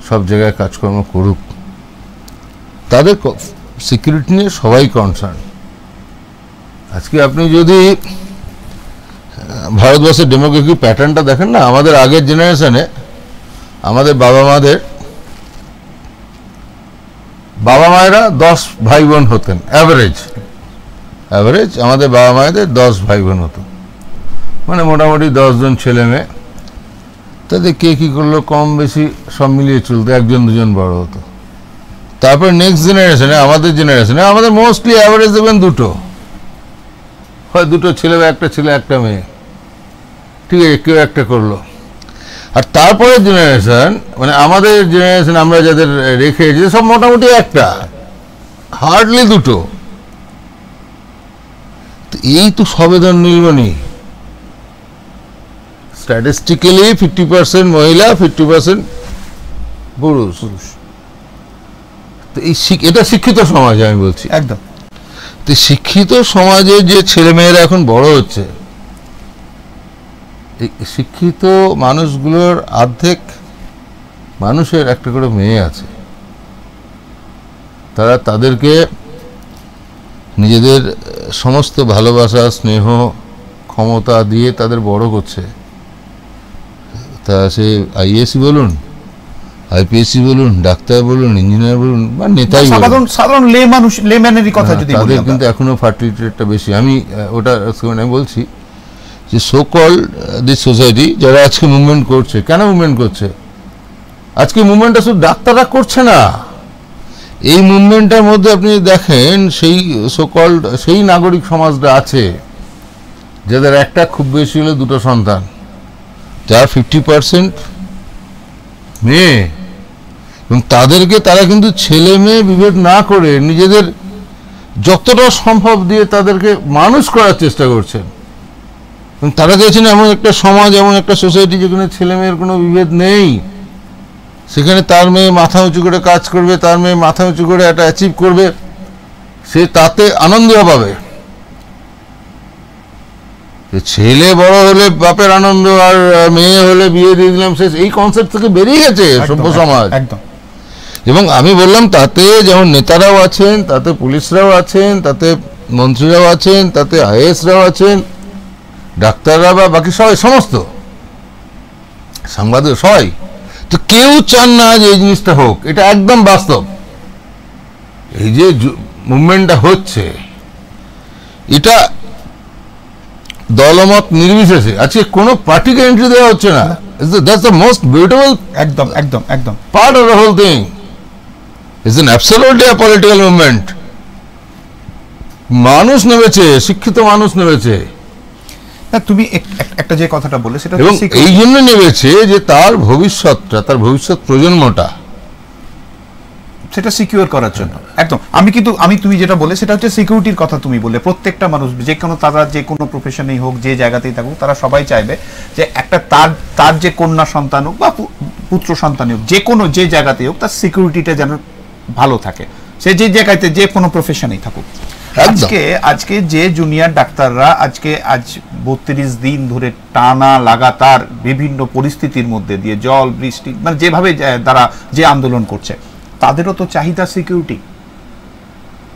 Speaker 3: সব জায়গায় কাজকর্ম করুক। তাদের সিকিউরিটি নিয়ে সবাই কনসার্ন। আজকে আপনি যদি ভারতবর্ষের ডেমোগ্রাফিক প্যাটার্নটা দেখেন না, আমাদের আগের জেনারেশনে আমাদের বাবা মায়েরা 10 ভাই বোন হতেন, অ্যাভারেজ আমাদের বাবা মায়েদের 10 ভাই বোন হতো, মানে মোটামুটি 10 জন ছেলে মেয়ে, তাদের কে কী করলো কম বেশি সব মিলিয়ে চলতো, 1জন 2জন বড় হতো। তারপর নেক্সট জেনারেশনে, আমাদের মোস্টলি অ্যাভারেজ দেবেন 2, হয় 2 ছেলে বা 1 ছেলে 1 মেয়ে, ঠিক আছে, কেউ একটা করলো। আর তারপরের জেনারেশন, মানে আমাদের জেনারেশন আমরা যাদের রেখেছি সব মোটামুটি 1, হার্ডলি 2। এই তো সবেদন নীলমণি, স্ট্যাটিস্টিক্যালি 50% মহিলা, 50% পুরুষ। তো এটা শিক্ষিত সমাজ, আমি বলছি
Speaker 2: একদম।
Speaker 3: তো শিক্ষিত সমাজে যে ছেলেমেয়েরা এখন বড় হচ্ছে, এই শিক্ষিত মানুষগুলোর অর্ধেক মানুষের একটা করে মেয়ে আছে, তারা তাদেরকে নিজেদের সমস্ত ভালোবাসা, স্নেহ, ক্ষমতা দিয়ে তাদের বড় করছে। তা সে আইএসি বলুন, আইপিএসসি বলুন, ডাক্তার বলুন, ইঞ্জিনিয়ার বলুন, বা নেতাই বলুন,
Speaker 2: সাধারণ লেম্যানেরই কথা যদি বলি,
Speaker 3: তাদের কিন্তু এখনো ফার্টিলিটি রেটটা বেশি। আমি আমি বলছি যে সো কল্ড দিস সোসাইটি যারা আজকে মুভমেন্ট করছে, কেন মুভমেন্ট করছে? আজকে মুভমেন্টটা শুধু ডাক্তাররা করছে না, এই মুভমেন্টটার মধ্যে আপনি দেখেন সেই সো কল্ড সেই নাগরিক সমাজটা আছে যাদের একটা খুব বেশি হলে 2 সন্তান, যার 50% মেয়ে, এবং তারা কিন্তু ছেলে মেয়ে বিভেদ না করে নিজেদের যতটা সম্ভব দিয়ে তাদেরকে মানুষ করার চেষ্টা করছেন। এবং তারা চাইছেন এমন একটা সমাজ, এমন একটা সোসাইটি যেখানে ছেলে মেয়ের কোনো বিভেদ নেই, সেখানে তার মেয়ে মাথা উঁচু করে কাজ করবে, তার মেয়ে মাথা উঁচু করে একটা অ্যাচিভ করবে, সে তাতে আনন্দ পাবে। ছেলে বড় হলে বাপের আনন্দ, আর মেয়ে হলে বিয়ে দিয়ে দিলাম শেষ, এই কনসেপ্ট থেকে বেরিয়ে গেছে সভ্য সমাজ। এবং আমি বললাম তাতে যেমন নেতারাও আছেন, তাতে পুলিশরাও আছেন, তাতে মন্ত্রীরাও আছেন, তাতে আইএসরাও আছেন, ডাক্তাররা বা বাকি সবাই, সমস্ত সাংবাদিক সবাই, তো কেউ চান না যে এই জিনিসটা হোক। এটা একদম বাস্তব। এই যে মুভমেন্টটা হচ্ছে, এটা দলমত নির্বিশেষে, আজকে কোনো পার্টিকে এন্ট্রি দেওয়া হচ্ছে না। দ্যাটস দ্য মোস্ট বিউটিফুল
Speaker 2: একদম একদম একদম
Speaker 3: part of the whole thing. It's an absolutely a political movement. মানুষ নেমেছে, শিক্ষিত মানুষ নেমেছে,
Speaker 2: তুমি একটা যে কথাটা বললে সেটা
Speaker 3: এবং এই জন্য নেমেছে যে তার ভবিষ্যৎটা, তার ভবিষ্যৎ প্রজন্মটা
Speaker 2: সেটা সিকিউর করার জন্য। একদম। আমি তুমি যেটা বলে সেটা হচ্ছে সিকিউরিটির কথা তুমি বললে। প্রত্যেকটা মানুষ, যে কোনো তারা যে কোনো প্রফেশনেই হোক, যে জায়গাতেই থাকুক, তারা সবাই চাইবে যে একটা তার যে কন্যা সন্তান হোক বা পুত্র সন্তান হোক, যে কোনো যে জায়গাতেই হোক, তার সিকিউরিটিটা যেন ভালো থাকে, সে যে জায়গাতে যে কোনো প্রফেশনেই থাকুক। আজকে যে জুনিয়র ডাক্তাররা আজ 32 দিন ধরে টানা লাগাতার বিভিন্ন পরিস্থিতির মধ্যে দিয়ে, জল বৃষ্টি, মানে যেভাবে তারা যে আন্দোলন করছে, তাদেরও তো চাহিদা সিকিউরিটি,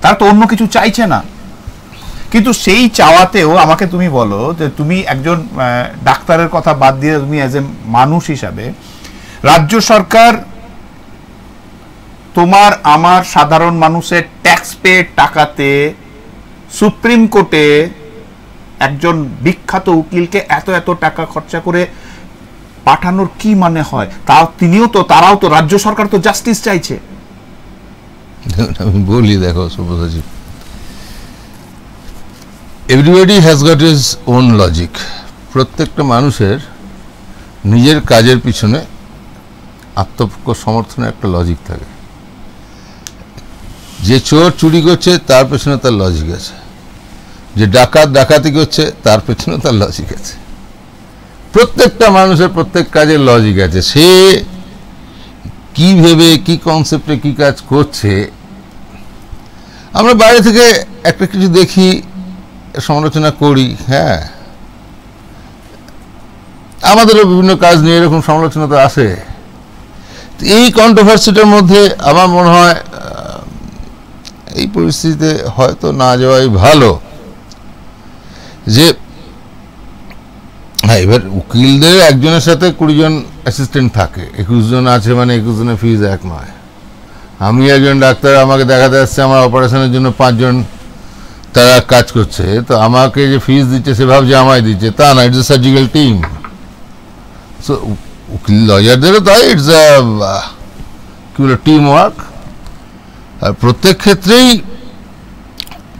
Speaker 2: তারা তো অন্য কিছু চাইছে না। কিন্তু সেই চাওয়াতেও আমাকে তুমি বলো যে তুমি একজন ডাক্তারের কথা বাদ দিয়ে তুমি অ্যাজ এ মানুষ হিসাবে, রাজ্য সরকার তোমার আমার সাধারণ মানুষের ট্যাক্স পে টাকাতে সুপ্রিম কোর্টে একজন বিখ্যাত উকিলকে এত টাকা খরচা করে পাঠানোর কি মানে হয়? তারাও তো রাজ্য সরকার তো জাস্টিস চাইছে।
Speaker 3: আমি বলি, দেখো Subrata ji, everybody has got his own logic. প্রত্যেকটা মানুষের নিজের কাজের পিছনে আত্মপক্ষ সমর্থনের একটা লজিক থাকে। যে চোর চুরি করছে তার পেছনে তার লজিক আছে, যে ডাকাত ডাকাতি করছে তার পেছনে তার লজিক আছে। প্রত্যেকটা মানুষের প্রত্যেক কাজের লজিক আছে। সে কি ভেবে, কি কনসেপ্টে কি কাজ করছে, আমরা বাইরে থেকে একটা কিছু দেখি, সমালোচনা করি। হ্যাঁ, আমাদেরও বিভিন্ন কাজ নিয়ে এরকম সমালোচনা তো আসে। এই কন্ট্রোভার্সিটার মধ্যে আমার মনে হয় এই পরিস্থিতিতে হয়তো না যাওয়াই ভালো। যে হ্যাঁ, এবার উকিলদের একজনের সাথে 20 জন অ্যাসিস্ট্যান্ট থাকে, 21 জন আছে, মানে 21 জনের ফিজ এক নয়। আমি একজন ডাক্তার, আমাকে দেখাতে আসছে, আমার অপারেশনের জন্য 5 জন তারা কাজ করছে, তো আমাকে যে ফিজ দিচ্ছে সে ভাবছে আমায় দিচ্ছে, তা না, it's a surgical team. So উকিল লয়ারদেরও তাই, ইটস এ কি বলে টিম ওয়ার্ক। আর প্রত্যেক ক্ষেত্রেই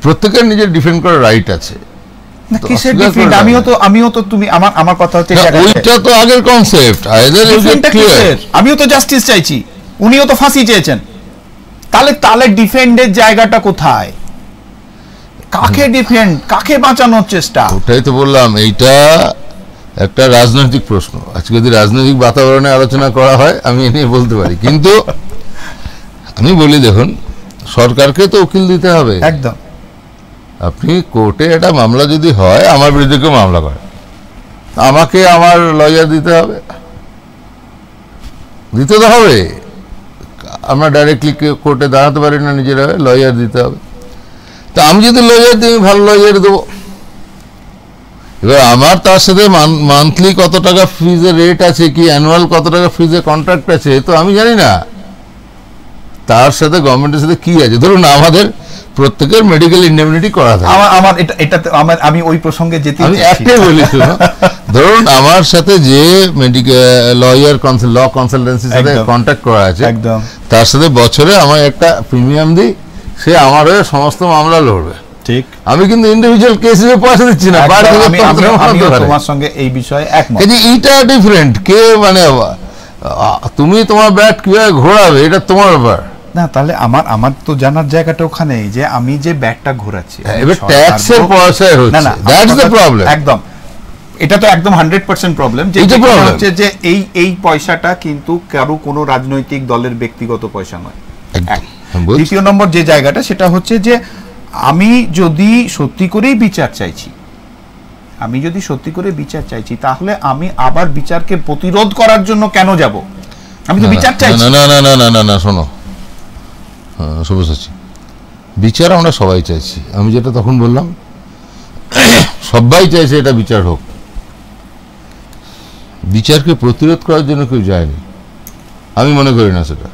Speaker 3: প্রত্যেকের নিজের ডিফেন্ড করার রাইট আছে।
Speaker 2: আমিও তো তুমি আমার কথা হচ্ছে
Speaker 3: ওইটা তো আগের কনসেপ্ট।
Speaker 2: আমিও তো জাস্টিস চাইছি, উনিও তো ফাঁসি চেয়েছেন। তাহলে ডিফেন্ডের জায়গাটা কোথায়? কাকে ডিফেন্ড, কাকে বাঁচানোর চেষ্টা?
Speaker 3: ওটাই তো বললাম, এইটা একটা রাজনৈতিক প্রশ্ন। আজকে যদি রাজনৈতিক বাতাবরণে আলোচনা করা হয় আমি এ নিয়ে বলতে পারি, কিন্তু আমি বলি, দেখুন, সরকারকে তো উকিল দিতে হবে।
Speaker 2: একদম।
Speaker 3: আপনি কোর্টে একটা মামলা যদি হয়, আমার বিরুদ্ধে কেউ মামলা করে, আমাকে আমার লয়ার দিতে হবে, দিতে তো হবে। আমরা ডাইরেক্টলি কোর্টে দাঁড়াতে পারি না নিজেরা, লয়ার দিতে হবে। তা আমি যদি লয়ার দিই, ভালো লয়ার দেবো। এবার আমার তার সাথে মান্থলি কত টাকা ফিজের রেট আছে, কি অ্যানুয়াল কত টাকা ফিজের কন্ট্রাক্ট আছে, তো আমি জানি না। তার সাথে গভর্নমেন্টের সাথে কি আছে? ধরুন আমাদের প্রত্যেকের মেডিকেল ইন্ডেমনিটি করা থাকে।
Speaker 2: আমি ওই প্রসঙ্গে যেতে
Speaker 3: আমি একটাই বলি, ধরুন আমার সাথে যে মেডিকেল লয়ার ল কনসালটেন্সির সাথে কন্ট্যাক্ট করা আছে, তার সাথে বছরে আমার একটা প্রিমিয়াম দিই, সে আমার হয়ে সমস্ত মামলা লড়বে।
Speaker 2: ঠিক।
Speaker 3: আমি কিন্তু ইন্ডিভিজুয়াল কেস হিসেবে পয়সা দিচ্ছি না।
Speaker 2: তোমার সঙ্গে এই বিষয়ে একমত।
Speaker 3: এইটা ডিফারেন্ট। কে মানে তুমি তোমার ব্যাট কিভাবে ঘোরাবে, এটা তোমার ব্যাপার
Speaker 2: না। তাহলে আমার তো জানার জায়গাটা ওখানে, যে আমি যে ব্যাটটা ঘোরাচ্ছি,
Speaker 3: এবার ট্যাক্সের পয়সায় হচ্ছে, দ্যাটস দ্য প্রবলেম।
Speaker 2: একদম, এটা তো একদম 100% প্রবলেম। যে হচ্ছে যে এই পয়সাটা কিন্তু কারো কোনো রাজনৈতিক দলের ব্যক্তিগত পয়সা নয়। দ্বিতীয় নম্বর যে জায়গাটা, সেটা হচ্ছে যে আমি যদি সত্যি করেই বিচার চাইছি, তাহলে আমি আবার বিচারকে প্রতিরোধ করার জন্য কেন যাব? আমি তো বিচার চাইছি।
Speaker 3: না, শোনো শুভসাচী, বিচার আমরা সবাই চাইছি, আমি যেটা তখন বললাম সবাই চাইছে এটা বিচার হোক, বিচারকে প্রতিরোধ করার জন্য কেউ যায়নি, আমি মনে করি না সেটা।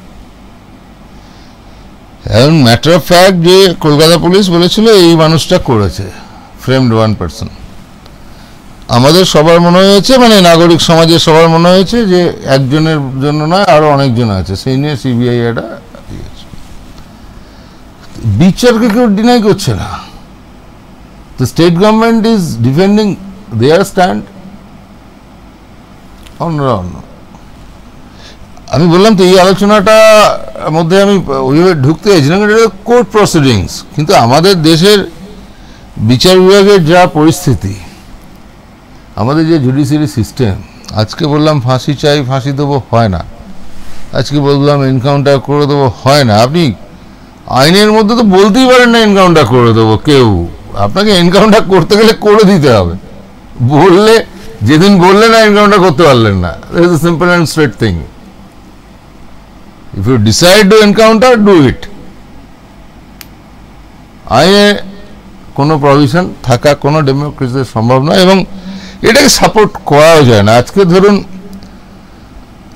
Speaker 3: এখন ম্যাটার অফ ফ্যাক্ট যে কলকাতা পুলিশ বলেছিল এই মানুষটা করেছে, ফ্রেমড ওয়ান পারসন, আমাদের সবার মনে হয়েছে, মানে নাগরিক সমাজের সবার মনে হয়েছে যে একজনের জন্য নয় আরো অনেকজন আছে, সেই নিয়ে সিবিআই এটা বিচারকে কেউ ডিনাই করছে না। The state government is defending their stand. অন্য আমি বললাম তো এই আলোচনাটা মধ্যে আমি ওইভাবে ঢুকতে চাইছিলাম, এটা কোর্ট প্রসিডিংস, কিন্তু আমাদের দেশের বিচার বিভাগের যা পরিস্থিতি, আমাদের যে জুডিশিয়ারি সিস্টেম, আজকে বললাম ফাঁসি চাই, ফাঁসি দেবো, হয় না, আজকে বললাম এনকাউন্টার করে দেবো, হয় না। আপনি আইনের মধ্যে তো বলতেই পারেন না এনকাউন্টার করে দেবো, কেউ আপনাকে এনকাউন্টার করতে গেলে করে দিতে হবে, বললে যেদিন বললেন না এনকাউন্টার করতে পারলেন না, it is a simple and straight thing. If you decide to encounter, do it. আইনে কোনো প্রভিশন থাকা কোনো ডেমোক্রেসিতে সম্ভব নয়, এবং এটাকে সাপোর্ট করাও যায় না। আজকে ধরুন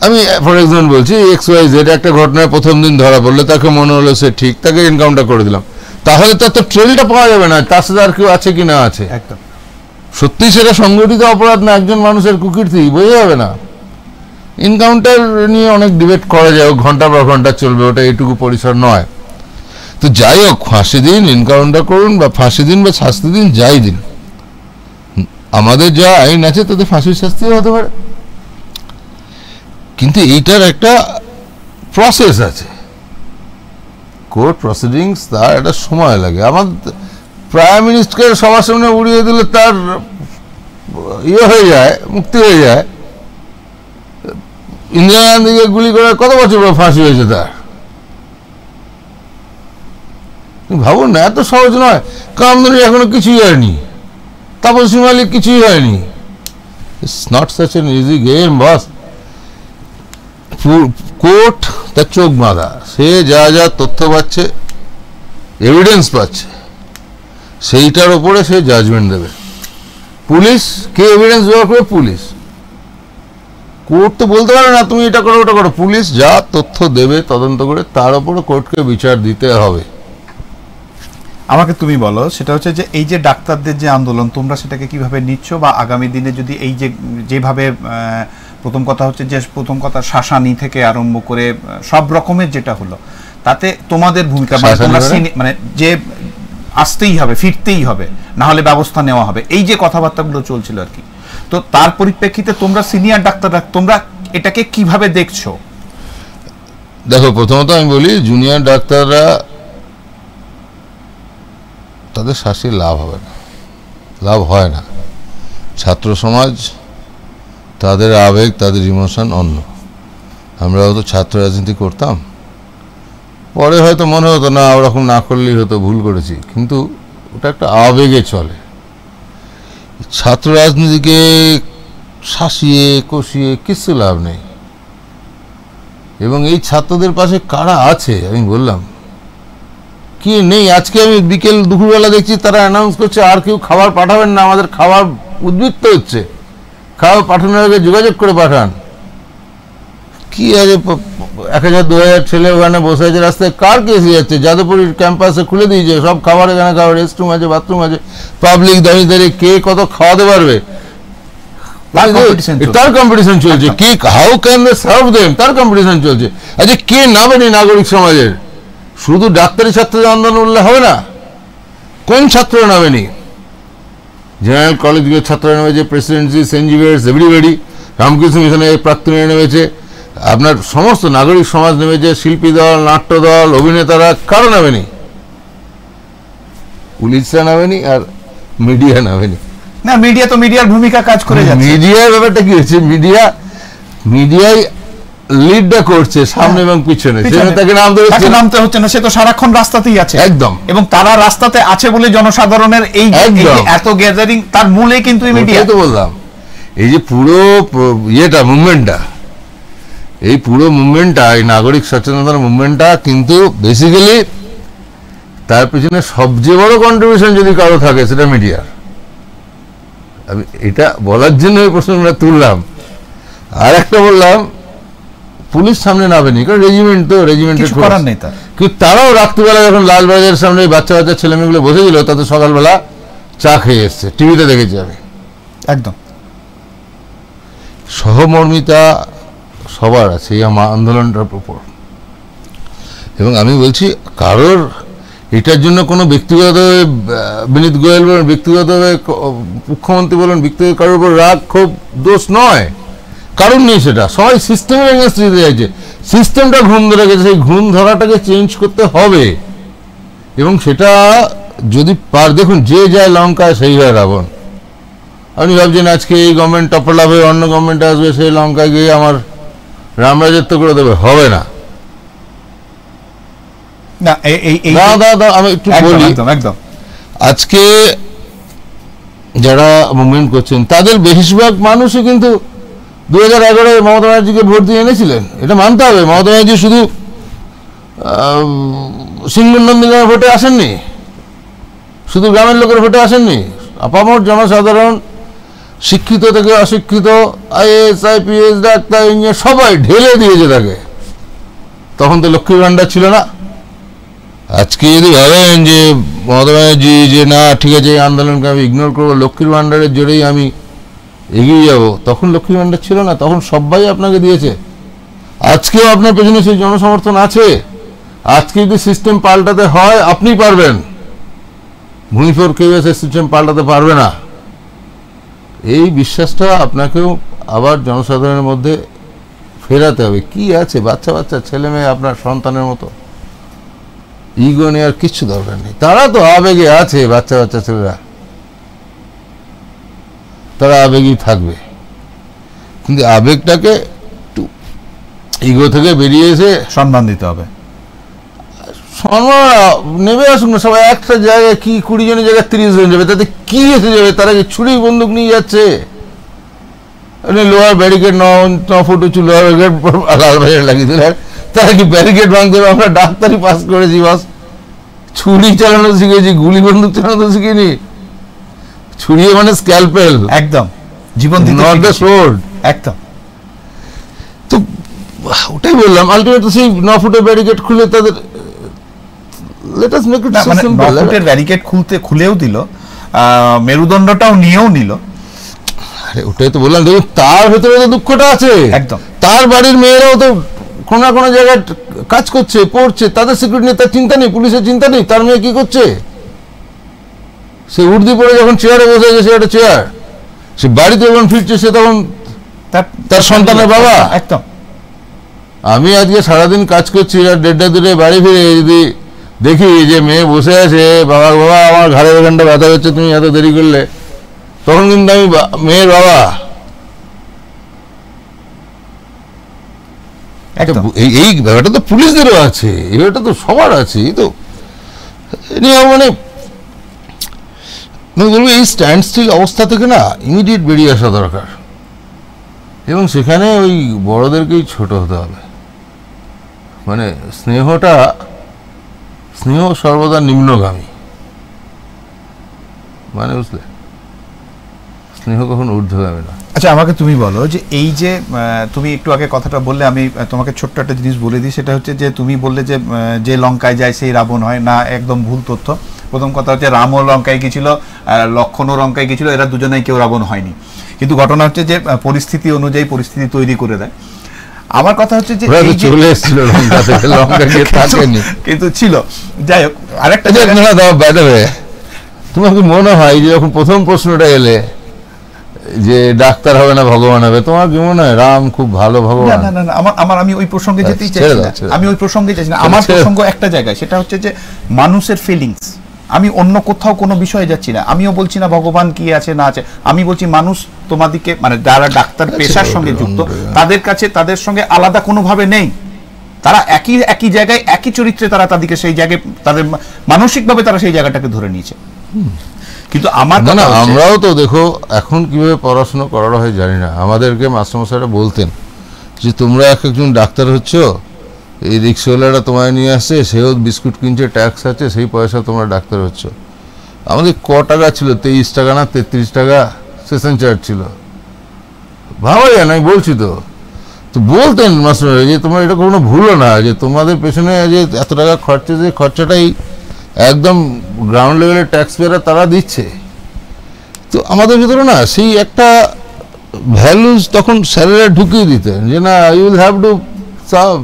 Speaker 3: আমি ফর এক্সাম্পল বলছি, XYZ একটা ঘটনায় প্রথম দিন ধরা পড়লে তাকে মনে হলো সে ঠিক, তাকে এনকাউন্টার করে দিলাম, তাহলে তার তো ট্রেলটা পাওয়া যাবে না, তার সাথে আর কেউ আছে কি না আছে,
Speaker 2: একদম
Speaker 3: সত্যি সেটা সংগঠিত অপরাধ না একজন মানুষের কুকীর্তি, বোঝা যাবে না। এনকাউন্টার নিয়ে অনেক ডিবেট করা যায়, ঘন্টার পর ঘন্টা চলবে, ওটা এইটুকু পরিসর নয়। তো যাই হোক, ফাঁসি দিন, এনকাউন্টার করুন, বা ফাঁসি দিন বা শাস্তি দিন, যাই দিন, আমাদের যা আইন আছে তাতে ফাঁসির শাস্তিও হতে পারে, কিন্তু এইটার একটা প্রসেস আছে, কোর্ট প্রসিডিংস, তার একটা সময় লাগে। আমার প্রাইম মিনিস্টার সবার সামনে উড়িয়ে দিলে তার ইয়ে হয়ে যায়, মুক্তি হয়ে যায়। ইন্দিরা গান্ধীকে গুলি করে কত বছর পর ফাঁসি হয়েছে তার, ভাবুন না, এত সহজ নয়। কামদুনি এখনো কিছুই হয়নি, তাপসী মালিক কিছুই হয়নি, it's not such N easy game boss. Court তার চোখ বাঁধা, সে যা যা তথ্য পাচ্ছে, এভিডেন্স পাচ্ছে, সেইটার ওপরে সে জাজমেন্ট দেবে। পুলিশ কে এভিডেন্স ব্যবহার করে? পুলিশ। কোর্ট তো বলতে পারে না তুমি এটা করো ওটা করো, পুলিশ যা তথ্য দেবে তদন্ত করে তার উপরে কোর্টকে বিচার দিতে হবে।
Speaker 2: আমাকে তুমি বলো, সেটা হচ্ছে যে এই যে ডাক্তারদের যে আন্দোলন, তোমরা সেটাকে কিভাবে নিচ্ছ, বা আগামী দিনে যদি এই যে যেভাবে প্রথম কথা হচ্ছে যে শাসানি থেকে আরম্ভ করে সব রকমের যেটা হলো, তাতে তোমাদের ভূমিকা, মানে যে আসতেই হবে, ফিরতেই হবে, না হলে ব্যবস্থা নেওয়া হবে, এই যে কথাবার্তাগুলো চলছিল আর কি, তো তার পরিপ্রেক্ষিতে তোমরা সিনিয়র ডাক্তাররা তোমরা এটাকে কিভাবে দেখছো?
Speaker 3: দেখো, প্রথমত আমি বলি, জুনিয়র ডাক্তাররা তাদের শাস্তির লাভ হবে না, লাভ হয় না। ছাত্র সমাজ, তাদের আবেগ, তাদের ইমোশন অন্য। আমরাও তো ছাত্র রাজনীতি করতাম, পরে হয়তো মনে হতো না ওরকম না করলেই হতো, ভুল করেছি, কিন্তু ওটা একটা আবেগে চলে। ছাত্র রাজনীতিকে শাসিয়ে কষিয়ে কিছু লাভ নেই। এবং এই ছাত্রদের পাশে কারা আছে আমি বললাম, কি নেই। আজকে আমি বিকেল দুপুরবেলা দেখছি তারা অ্যানাউন্স করছে আর কেউ খাবার পাঠাবেন না, আমাদের খাবার উদ্বৃত্ত হচ্ছে, খাবার পাঠানোর আগে যোগাযোগ করে পাঠান। কি আছে, 1000-2000 ছেলে ওখানে বসে আছে রাস্তায়, কার কে এসে যাচ্ছে? যাদবপুর ক্যাম্পাসে খুলে দিয়েছে সব খাবার, এখানে খাবার, রেস্টরুম আছে, বাথরুম আছে, পাবলিক দাঁড়িয়ে দাঁড়িয়ে কে কত খাওয়াতে পারবে তার কম্পিটিশন চলছে। কি how can they serve them, তার কম্পিটিশন চলছে। আচ্ছা, কে নামেনি নাগরিক সমাজের? শুধু ডাক্তারি ছাত্রদের আন্দোলন উঠলে হবে না, কোন ছাত্ররা নামেনি? জেনারেল কলেজগুলোর ছাত্ররা নেমেছে, Presidency, Saint Xavier's, everybody, Ramakrishna মিশনের প্রাক্তনীরা নেমেছে, আপনার সমস্ত নাগরিক সমাজ নেমেছে, শিল্পী দল, নাট্য দল, অভিনেতারা, কারো নামেনি? পুলিশরা নামেনি, আর মিডিয়া নামেনি।
Speaker 2: না, মিডিয়া তো মিডিয়ার ভূমিকা কাজ করে যাচ্ছে।
Speaker 3: মিডিয়ার ব্যাপারটা কি হচ্ছে, মিডিয়ায় লিডটা করছে সামনে এবং পিছনে, তাকে নামতে
Speaker 2: হচ্ছে না, সে তো সারাক্ষণ রাস্তাতেই আছে।
Speaker 3: একদম।
Speaker 2: এবং তারা রাস্তাতে আছে বলে জনসাধারণের এই এত গ্যাদারিং, তার মূলে কিন্তু মিডিয়া।
Speaker 3: তো বললাম, এই যে পুরো ইয়েটা, মুভমেন্টটা, এই পুরো মুভমেন্টটা, এই নাগরিক সচেতনতার মুভমেন্টটা কিন্তু বেসিক্যালি তার পিছনে সবচেয়ে বড় কন্ট্রিবিউশন যদি কারো থাকে সেটা মিডিয়ার। আমি এটা বলার জন্য এই প্রশ্নটা তুললাম। আর একটা বললাম, পুলিশ সামনে নামেনি, কারণ রেজিমেন্ট তো, রেজিমেন্টের
Speaker 2: করার নেই তার।
Speaker 3: কিন্তু তারাও রাত্রিবেলা যখন লালবাজারের সামনে বাচ্চা বাচ্চা ছেলেমেয়েগুলো বসেছিল, তাতে সকালবেলা চা খেয়ে এসছে, টিভিতে দেখেছি আমি।
Speaker 2: একদম
Speaker 3: সহমর্মিতা সবার আছে এই আন্দোলনটার উপর। এবং আমি বলছি, কারোর এটার জন্য কোনো ব্যক্তিগতভাবে বিনীত গোয়েল বলেন, ব্যক্তিগতভাবে মুখ্যমন্ত্রী বলেন, ব্যক্তিগত কারোর উপর রাগ খুব দোষ নয়, কারণ নেই সেটা। সবাই সিস্টেমের এগেন্স্ট দিতে চাইছে, সিস্টেমটা ঘুম ধরে গেছে, সেই ঘুম ধরাটাকে চেঞ্জ করতে হবে। এবং সেটা যদি দেখুন, যে যায় লঙ্কায় সেই হয় রাবণ। আপনি ভাবছেন আজকে এই গভর্নমেন্ট টপলাভ হয়ে অন্য গভর্নমেন্ট আসবে, সেই লঙ্কায় গিয়ে আমার রামরাজত্ব করে দেবে, হবে না। আমি একটু বলি,
Speaker 2: একদম
Speaker 3: আজকে যারা মুভমেন্ট করছেন তাদের বেশিরভাগ মানুষই কিন্তু 2011 মমতা ব্যানার্জিকে ভোট দিয়ে এনেছিলেন, এটা মানতে হবে। মমতা ব্যানার্জি শুধু সিংহনন্দনের ভোটে আসেননি, শুধু গ্রামের লোকের ভোটে আসেননি, আপামর জনসাধারণ, শিক্ষিত থেকে অশিক্ষিত, IAS IPS ডাক্তার ইঞ্জিনিয়ার সবাই ঢেলে দিয়েছে তাকে। তখন তো লক্ষ্মীর ভাণ্ডার ছিল না। আজকে যদি ভাবেন যে মমতা ব্যানার্জি যে না ঠিক আছে এই আন্দোলনকে আমি ইগনোর করবো, লক্ষ্মীর ভাণ্ডারের জোরেই আমি এগিয়ে যাব, তখন লক্ষ্মীর ভাণ্ডার ছিল না, তখন সবাই আপনাকে দিয়েছে। আজকেও আপনার পেছনে সেই জনসমর্থন আছে। আজকে যদি সিস্টেম পাল্টাতে হয় আপনি পারবেন, ভূমিপুর কেউ এসে সিস্টেম পাল্টাতে পারবে না। এই বিশ্বাসটা আপনাকেও আবার জনসাধারণের মধ্যে ফেরাতে হবে। কি আছে, বাচ্চা বাচ্চা ছেলে মেয়ে আপনার সন্তানের মতো, ইগো নেওয়ার কিচ্ছু দরকার নেই। তারা তো আবেগে আছে, বাচ্চা বাচ্চা ছেলেরা, তারা আবেগই থাকবে। কিন্তু আবেগটাকে একটু ইগো থেকে বেরিয়ে এসে
Speaker 2: সম্মান দিতে হবে।
Speaker 3: সম্মান নেমে আসুন না সবাই একটা জায়গায়, কি 20 জনের জায়গায় 30 জন যাবে, তাতে কি এসে যাবে? তারা কি ছুরি বন্দুক নিয়ে যাচ্ছে? লোহার ব্যারিকেড 9 ফুট উঁচু লোহার ব্যারিকেড লালবাজারে লাগিয়ে দিলেন, তারা কি ব্যারিকেড ভাঙতে হবে? আমরা ডাক্তারি পাস করেছি, বাস ছুরি চালানো শিখেছি, গুলি বন্দুক চালানো শিখিনি। ছুরি মানে স্ক্যালপেল,
Speaker 2: একদম জীবন দিতে,
Speaker 3: নট দ্য সোর্ড।
Speaker 2: একদম।
Speaker 3: তো ওটাই বললাম, আলটিমেট সেই 9 ফুটের ব্যারিকেড খুলে তাদের let us make it so simple.
Speaker 2: 9 ফুটের ব্যারিকেড খুলেও দিল, মেরুদণ্ডটাও নিয়েও নিল।
Speaker 3: আরে ওটাই তো বললাম, দেখুন তার ভেতরে তো দুঃখটা আছে।
Speaker 2: একদম।
Speaker 3: তার বাড়ির মেয়েরাও তো কোনো না কোনো জায়গায় কাজ করছে, পড়ছে, তাদের সিকিউরিটি নিয়ে তার চিন্তা নেই, পুলিশের চিন্তা নেই। তার মেয়ে কি করছে? সে উর্দি পরে যখন চেয়ারে বসে আছে, সে একটা চেয়ার, সে বাড়িতে যখন ফিরছে সে তখন তার সন্তানের বাবা।
Speaker 2: একদম।
Speaker 3: আমি আজকে সারাদিন কাজ করছি, আর 1:30 দূরে বাড়ি ফিরে যদি দেখি যে মেয়ে বসে আছে, বাবা আমার ঘাড়ের ওখানটা ব্যথা হচ্ছে, তুমি এত দেরি করলে, তখন কিন্তু আমি মেয়ের বাবা। এই ব্যাপারটা তো পুলিশদেরও আছে, এই ব্যাপারটা তো সবার আছে। এই তো মানে আমি বলবো এই স্ট্যান্ড স্টিল অবস্থা থেকে না ইমিডিয়েট বেরিয়ে আসা দরকার, এবং সেখানে ওই বড়দেরকেই ছোট হতে হবে। মানে স্নেহ সর্বদা নিম্নগামী, মানে বুঝলে, স্নেহ কখনো ঊর্ধ্বগামী না।
Speaker 2: আচ্ছা, আমাকে তুমি বলো যে এই যে তুমি একটু আগে কথাটা বললে, আমি তোমাকে ছোট্ট একটা জিনিস বলে দিই। সেটা হচ্ছে যে তুমি বললে যে লঙ্কায় যায় সেই রাবণ হয় না, একদম ভুল তথ্য। প্রথম কথা হচ্ছে রামও লঙ্কায় গিয়েছিল, লক্ষণও লঙ্কায় গিয়েছিল, এরা দুজনেই কেউ রাবণ হয়নি। কিন্তু ঘটনা হচ্ছে যে পরিস্থিতি অনুযায়ী পরিস্থিতি তৈরি করে দেয়। আমার কথা হচ্ছে যে
Speaker 3: চলে এসেছিল লঙ্কা থেকে, লঙ্কা গিয়ে থাকেনি,
Speaker 2: কিন্তু ছিল। যাই হোক, আরেকটা
Speaker 3: তোমাকে মনে হয় যে যখন প্রথম প্রশ্নটা এলে যে ডাক্তার হবে না ভগবান হবে, তোমার কি মনে হয় রাম খুব ভালো ভগবান?
Speaker 2: না না না, আমি ওই প্রসঙ্গে যেতেই চাইছি না, আমি ওই প্রসঙ্গে চাইছি না। আমার প্রসঙ্গ একটা জায়গায়, সেটা হচ্ছে যে মানুষের ফিলিংস। আমি অন্য কোথাও কোনো বিষয়ে যাচ্ছি না। আমিও বলছি না ভগবান কি আছে না আছে, আমি বলছি মানুষ তোমাদিকে, মানে যারা ডাক্তার পেশার সঙ্গে যুক্ত, তাদের কাছে তাদের সঙ্গে আলাদা কোনোভাবে নেই। তারা একই জায়গায় একই চরিত্রে তারা তাদেরকে সেই জায়গায়, তাদের মানসিকভাবে তারা সেই জায়গাটাকে ধরে নিয়েছে। কিন্তু আমার
Speaker 3: না, আমরাও তো দেখো এখন কিভাবে পড়াশোনা করানো হয় জানি না। আমাদেরকে মাস্টারমশাইরা বলতেন যে তোমরা একজন ডাক্তার হচ্ছ, এই রিক্সাওয়ালারা তোমায় নিয়ে আসছে, সেও বিস্কুট কিনছে, ট্যাক্স আছে, সেই পয়সা তোমরা ডাক্তার হচ্ছ। আমাদের ক টাকা ছিল, 23 টাকা না 33 টাকা সেশন চার্জ ছিল, ভাবা যায় না, আমি বলছি তো। তো বলতেন মাস্টার যে তোমরা এটা কোনো ভুলো না, যে তোমাদের পেছনে যে এত টাকা খরচা, যে খরচাটাই একদম গ্রাউন্ড লেভেলের ট্যাক্স পেয়ারা তারা দিচ্ছে। তো আমাদের ভিতরে না সেই একটা ভ্যালুজ তখন স্যারেরা ঢুকিয়ে দিতেন, যে না you will have to serve,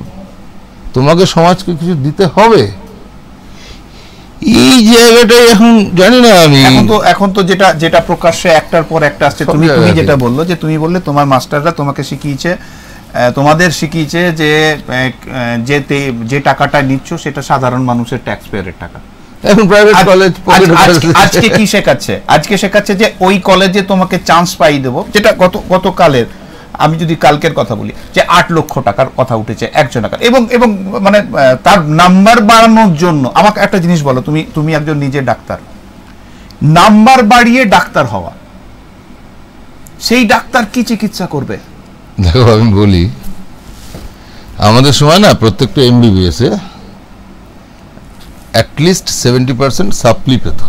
Speaker 3: তোমাকে সমাজকে কিছু দিতে হবে। এই জায়গাটাই এখন জানি না আমি,
Speaker 2: এখন তো যেটা প্রকাশ্যে একটার পর একটা আসছে। তুমি যেটা বললো, যে তুমি বললে তোমার মাস্টাররা তোমাকে শিখিয়েছে, তোমাদের শিখিয়েছে যে টাকাটা নিচ্ছ সেটা সাধারণ মানুষের ট্যাক্স পেয়ারের টাকা।
Speaker 3: এখন প্রাইভেট কলেজ
Speaker 2: আজকে কি শেখাচ্ছে? আজকে শেখাচ্ছে যে ওই কলেজে তোমাকে চান্স পাই দেবো, যেটা গতকালের, আমি যদি কালকের কথা বলি, যে 8 লক্ষ টাকার কথা উঠেছে একজনের, এবং মানে তার নাম্বার বাড়ানোর জন্য। আমাকে একটা জিনিস বলো, তুমি একজন নিজে ডাক্তার, নাম্বার বাড়িয়ে ডাক্তার হওয়া, সেই ডাক্তার কি চিকিৎসা করবে?
Speaker 3: দেখো আমি বলি, আমাদের সময় না প্রত্যেকটা MBBS এ অ্যাটলিস্ট 70% সাপ্লি পেত,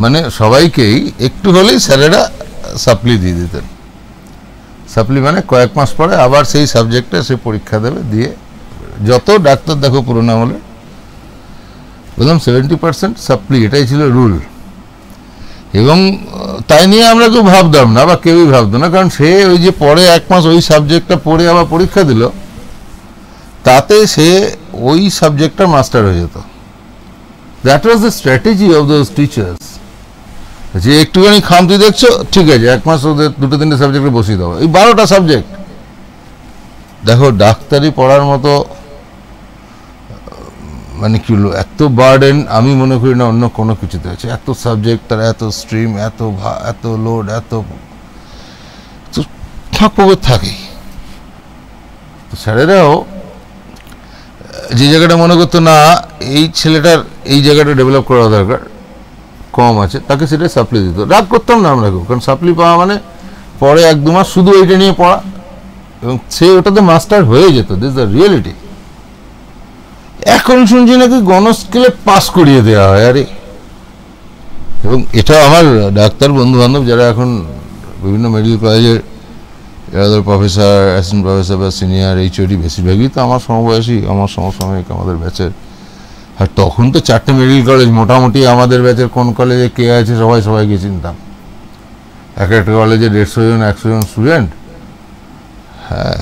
Speaker 3: মানে সবাইকেই একটু হলেই স্যারেরা সাপ্লি দিয়ে দিতেন। সাপ্লি মানে কয়েক মাস পরে আবার সেই সাবজেক্টে সে পরীক্ষা দেবে, দিয়ে যত ডাক্তার দেখো পুরোনো আমলে, বললাম 70% সাপ্লি, এটাই ছিল রুল। এবং তাই নিয়ে আমরা কেউ ভাবতাম না, বা কেউই ভাবতো না, কারণ সে ওই যে পরে 1 মাস ওই সাবজেক্টটা পড়ে আবার পরীক্ষা দিল, তাতে সে ওই সাবজেক্টটা মাস্টার হয়ে যেত। That was the strategy of those teachers, যে একটুখানি খামতি দেখছো, ঠিক আছে 1 মাস ওদের 2-3টে সাবজেক্টে বসিয়ে দেবো, এই 12টা সাবজেক্ট। দেখো ডাক্তারি পড়ার মতো মানে কি হলো, এত বার্ডেন আমি মনে করি না অন্য কোনো কিছুতে আছে। এত সাবজেক্ট, তার এত স্ট্রিম, এত লোড, এত ফাঁকপোকে থাকেই। তো স্যারেরাও যে জায়গাটা মনে করতো না এই ছেলেটার এই জায়গাটা ডেভেলপ করা দরকার, কম আছে, তাকে সেটা সাপ্লি দিত। রাগ করতাম না আমরা কেউ, কারণ সাপ্লি পাওয়া মানে পরে 1-2 মাস শুধু এইটা নিয়ে পড়া, এবং সে ওটাতে মাস্টার হয়ে যেত। This the reality. এখন শুনছি নাকি গণস্কেলে পাস করিয়ে দেওয়া হয়, আরে। এবং এটা আমার ডাক্তার বন্ধু বান্ধব যারা এখন বিভিন্ন মেডিকেল কলেজের প্রফেসর, অ্যাসিস্ট্যান্ট প্রফেসর বা সিনিয়র HOD, বেশিরভাগই তো আমার সমবয়সী, আমার সমসাময়িক, আমাদের ব্যাচের। আর তখন তো 4টে মেডিকেল কলেজ, মোটামুটি আমাদের ব্যাচের কোন কলেজে কে আছে সবাইকে চিনতাম। এক একটা কলেজে 150 জন 100 জন স্টুডেন্ট। হ্যাঁ,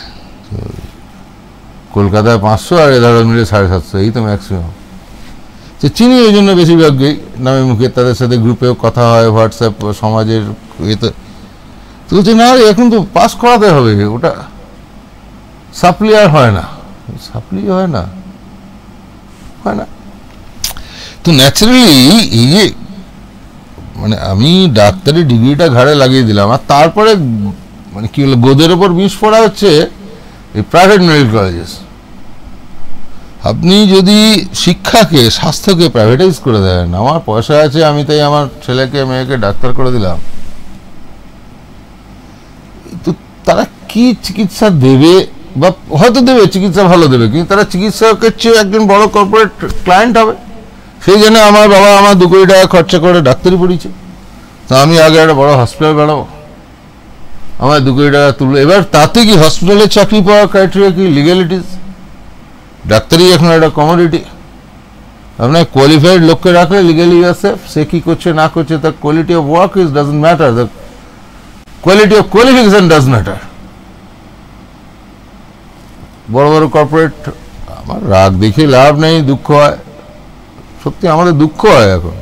Speaker 3: কলকাতায় 500 আর এধারে মিলে 750, এই তো ম্যাক্সিমাম। তো চিনি এই জন্য বেশিরভাগই নামে মুখে, তাদের সাথে গ্রুপেও কথা হয়, হোয়াটসঅ্যাপ সমাজের এতে। তো বলছে না এখন তো পাস করাতে হবে, ওটা সাপ্লি আর হয় না, সাপ্লি হয় না। তো ন্যাচারালি এই যে মানে আমি ডাক্তারি ডিগ্রিটা ঘাড়ে লাগিয়ে দিলাম, আর তারপরে মানে কি হলো, গোদের ওপর বিষ পড়া হচ্ছে এই প্রাইভেট মেডিকেল কলেজেস। আপনি যদি শিক্ষাকে, স্বাস্থ্যকে প্রাইভেটাইজ করে দেন, আমার পয়সা আছে আমি তাই আমার ছেলেকে মেয়েকে ডাক্তার করে দিলাম, তো তারা কি চিকিৎসা দেবে? বা হয়তো দেবে, চিকিৎসা ভালো দেবে, কিন্তু তারা চিকিৎসকের চেয়ে একজন বড় কর্পোরেট ক্লায়েন্ট হবে। সেই জন্য আমার বাবা আমার 2 কোটি টাকা খরচা করে ডাক্তারি পড়িয়েছে, তা আমি আগে একটা বড় হসপিটাল বানাবো, আমার 2 কোটি টাকা তুললো। এবার তাতে কি হসপিটালে চাকরি পাওয়ার ক্রাইটেরিয়া কি? লিগ্যালিটিস। ডাক্তারি এখন একটা কমোডিটি। আপনার কোয়ালিফাইড লোককে রাখলে লিগ্যালি সেফ, সে কি করছে না করছে, তার quality of work is doesn't matter, the quality of qualification does matter. বড় বড় কর্পোরেট, আমার রাগ দেখে লাভ নেই, দুঃখ হয়, সত্যি আমাদের দুঃখ হয়। এখন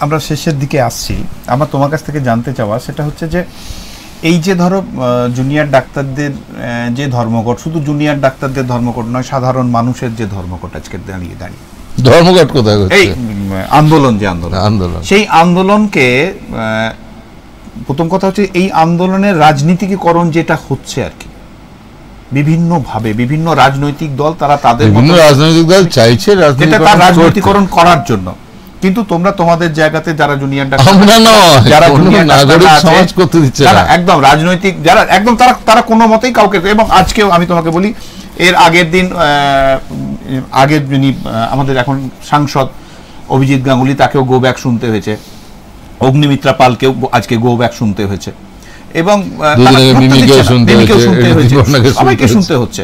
Speaker 2: আমরা শেষের দিকে আসছি। আমার তোমার কাছ থেকে জানতে চাওয়া সেটা হচ্ছে যে এই যে ধরো জুনিয়র ডাক্তারদের যে ধর্মঘট, শুধু জুনিয়র ডাক্তারদের ধর্মঘট নয়, সাধারণ মানুষের যে ধর্মঘট আজকে দাঁড়িয়ে
Speaker 3: ধর্মঘট কোথায় হচ্ছে,
Speaker 2: এই আন্দোলন, যে আন্দোলন, সেই আন্দোলনকে প্রথম কথা হচ্ছে এই আন্দোলনের রাজনীতিকরণ যেটা হচ্ছে আর কি, বিভিন্নভাবে বিভিন্ন রাজনৈতিক দল তারা তাদের
Speaker 3: বিভিন্ন রাজনৈতিক দল চাইছে
Speaker 2: রাজনীতিকরণ করার জন্য। কিন্তু তোমরা তোমাদের জায়গাতে যারা জুনিয়র ডাক্তার,
Speaker 3: আমরা নয়,
Speaker 2: যারা জুনিয়র
Speaker 3: নাগরিক সমাজ করতে দিচ্ছে না,
Speaker 2: একদম রাজনৈতিক যারা একদম তারা কোনো মতেই কাউকে, এবং আজকেও আমি তোমাকে বলি এর আগের দিন আগের যিনি আমাদের এখন সাংসদ অভিজিৎ গাঙ্গুলি, তাকেও গো ব্যাক শুনতে হয়েছে, অগ্নিমিত্রা পালকেও আজকে গো ব্যাক শুনতে হয়েছে, এবং সবাইকে শুনতে হচ্ছে।